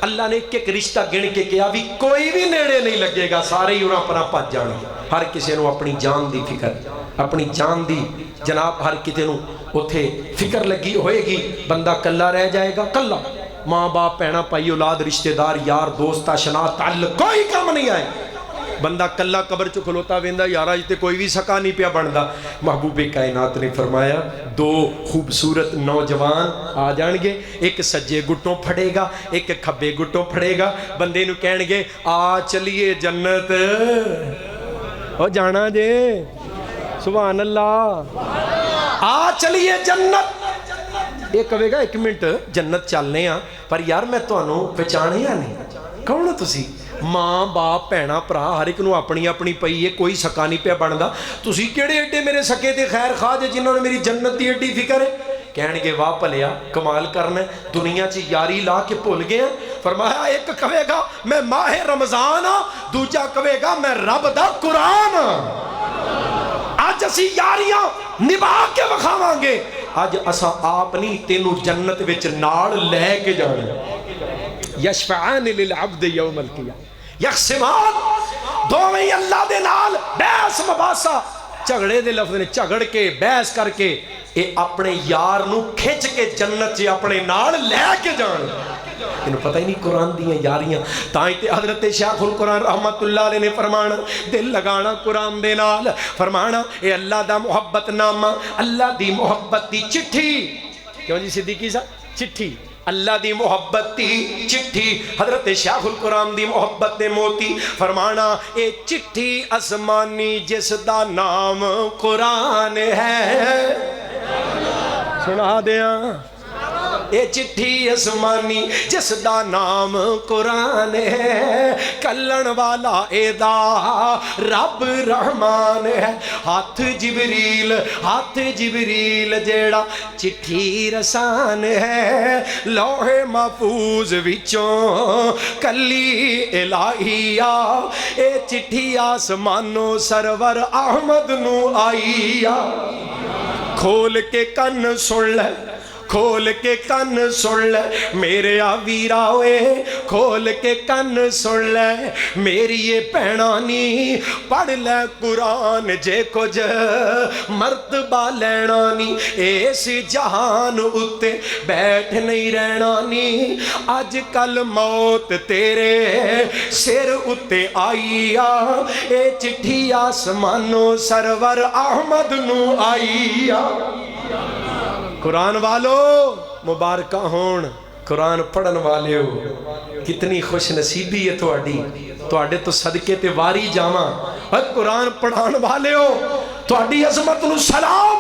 اللہ نے ایک رشتہ گن کے کیا بھی کوئی بھی نیڑے نہیں لگے گا سارے ہی انہاں پرا پج جان. ہر کسی نو اپنی جان دی فکر اپنی جان دی جناب ہر کسی نو اتھے فکر لگی ہوئے گی. بندہ کلا رہ جائے گا کلا. ماں باپ بہنا پائی اولاد رشتہ دار یار دوست اشنا تعلق کوئی کم نہیں آئے. بندہ کلا قبر چ کھلوتا ویندا یارا جتے کوئی بھی سکا نہیں پیا بندا. محبوب کائنات نے فرمایا دو خوبصورت نوجوان آ جان گے ایک سجے گٹوں پھڑے گا ایک کھبے گٹوں پھڑے گا. بندے نو کہن گے آ چلیے جنت. او جانا جے سبحان اللہ آ چلیے جنت. یہ کہے گا ایک منٹ جنت چلنے ہاں پر یار میں تانوں پہچانیا نہیں کون ہو تسی. ماں باپ بہنا پرا ہر ایک نو اپنی اپنی پئی ہے کوئی سکا نہیں پیا بندا. تسی کیڑے ایڈے میرے سکے تے خیر خواہ جے جنہوں نے میری جنت دی ایڈی فکر ہے. کہن گے واہ پلیا کمال کرنا دنیا چ یاری لا کے بھول گئے. فرمایا ایک کہے گا میں ماہ رمضان ہاں دوجا کہے گا میں رب دا قرآن ہاں. آج اسی یاریاں نبھا کے وکھاواں گے. آج اسا آپ نہیں تینوں جنت وچ نال لے کے جانا. یشفعان للعبد یوم القیامہ یقسمان دوویں اللہ دے نال بحث مباحثہ جھگڑے دے لفظ نے جھگڑ کے بحث کر کے اے اپنے یار نو کھچ کے جنت چ اپنے نال لے کے جان. انہوں پتہ ہی نہیں قرآن دیاں یاریاں. تائیں تے حضرت شیخ القرآن رحمت اللہ علیہ نے فرمانا دل لگانا قرآن دے نال. فرمانا اے اللہ دا محبت نامہ اللہ دی محبت دی چٹھی. کیوں جی صدیقی صاحب چٹھی اللہ دی محبت دی چٹھی حضرت شیخ القرآن دی محبت دے موتی. فرمانا اے چٹھی آسمانی جس دا نام قرآن ہے. سنا دیاں اے چٹھی آسمانی جس دا نام قرآن ہے. کلن والا اے دا رب رحمان ہے. ہاتھ جبریل جیڑا چٹھی رسان ہے. لوح محفوظ وچوں کلی الہیہ اے چٹھی آسمانوں سرور احمد نو آئی. کھول کے کن سن لے کھول کے کن سن لے میرے ویرا ہوئے. کھول کے کن سن لے میری یہ بہنانی. پڑھ لے قرآن جے کچھ مرتبہ لینا نی. اس جہان اتے بیٹھ نہیں رہنا نی. اج کل موت تیرے سر اتے آئی. اے چٹھی آسمانوں سرور احمد نو آئی. قرآن والو مبارکہ ہون قرآن پڑھن والے ہو. کتنی خوش نصیبی ہے تواڈے تو صدقے تے واری جاواں. قرآن پڑھان والے ہو تواڈی عظمت نو سلام.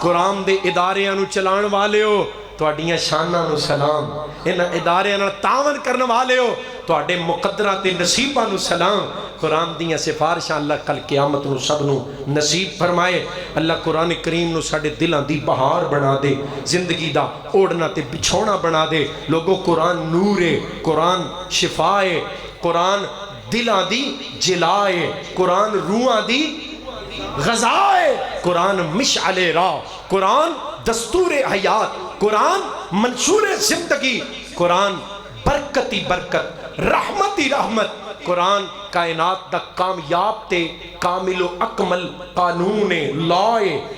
قرآن دے اداریاں نو چلان والے ہو تواڈیاں شاناں نو سلام. انہاں اداریاں نال تعاون کرن والے ہو تواڈے مقدرات تے نصیباں نو سلام. قرآن دیاں سفارشاں اللہ کل قیامت نو سب نو نصیب فرمائے. اللہ قرآن کریم نو ساڈے دلاں دی بہار بنا دے. زندگی دا اوڑنا تے بچھونا بنا دے. لوگوں قرآن نور ہے قرآن شفا ہے قرآن دلاں دی جلا ہے قرآن روحاں دی غذائے قرآن مشعل راہ، قرآن دستور حیات، قرآن منشور زندگی، قرآن برکتی برکت، رحمتی رحمت، قرآن کائنات دا کامیاب تے کامل و اکمل قانون لا،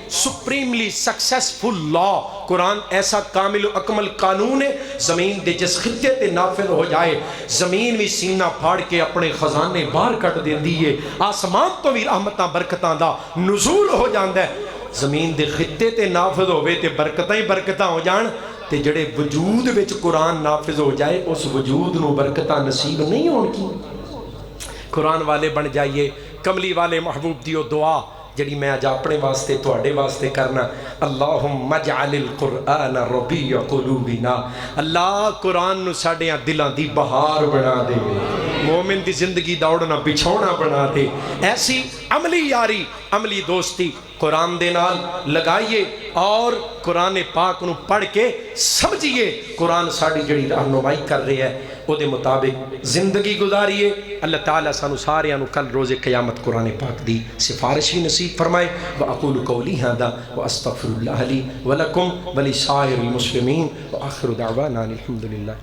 سپریملی سکسیسفل لا۔ قرآن ایسا کامل و اکمل قانون ہے، زمین دے جس خطے تے نافذ ہو جائے زمین بھی سینہ پھاڑ کے اپنے خزانے باہر کٹ دیندی ہے، آسمان تو بھی رحمتاں برکتاں دا نزول ہو جاندا ہے۔ زمین دے خطے تے نافذ ہوئے تے برکتاں ہی برکتاں ہو جان، تے جڑے وجود وچ قرآن نافذ ہو جائے اس وجود نو برکتاں نصیب نہیں ہون کی۔ قرآن والے بن جائیے، کملی والے محبوب دیو دعا جڑی میں آج اپنے واسطے تواڈے واسطے کرنا، اللہم اجعل القرآن ربیع قلوبنا، اللہ قرآن نو ساڈیاں دلاں دی بہار بنا دے، مومن دی زندگی دوڑنا بچھونا بنا دے۔ ایسی عملی یاری، عملی دوستی قرآن دے نال لگائیے اور قرآن پاک نو پڑھ کے سمجھیے قرآن ساڑی جڑی رہنمائی کر رہی ہے او دے مطابق زندگی گزاریے۔ اللہ تعالیٰ سانو ساریاں نو کل روز قیامت قرآن پاک دی سفارش ہی نصیب فرمائے۔ وَأَقُولُ قَوْلِي هَذَا وَأَسْتَغْفِرُ اللَّهَ لِي وَلَكُمْ وَلِسَائِرِ الْمُسْلِمِينَ وَآخِرُ دَعْوَانَا أَنِ الْحَمْدُ لِلَّهِ۔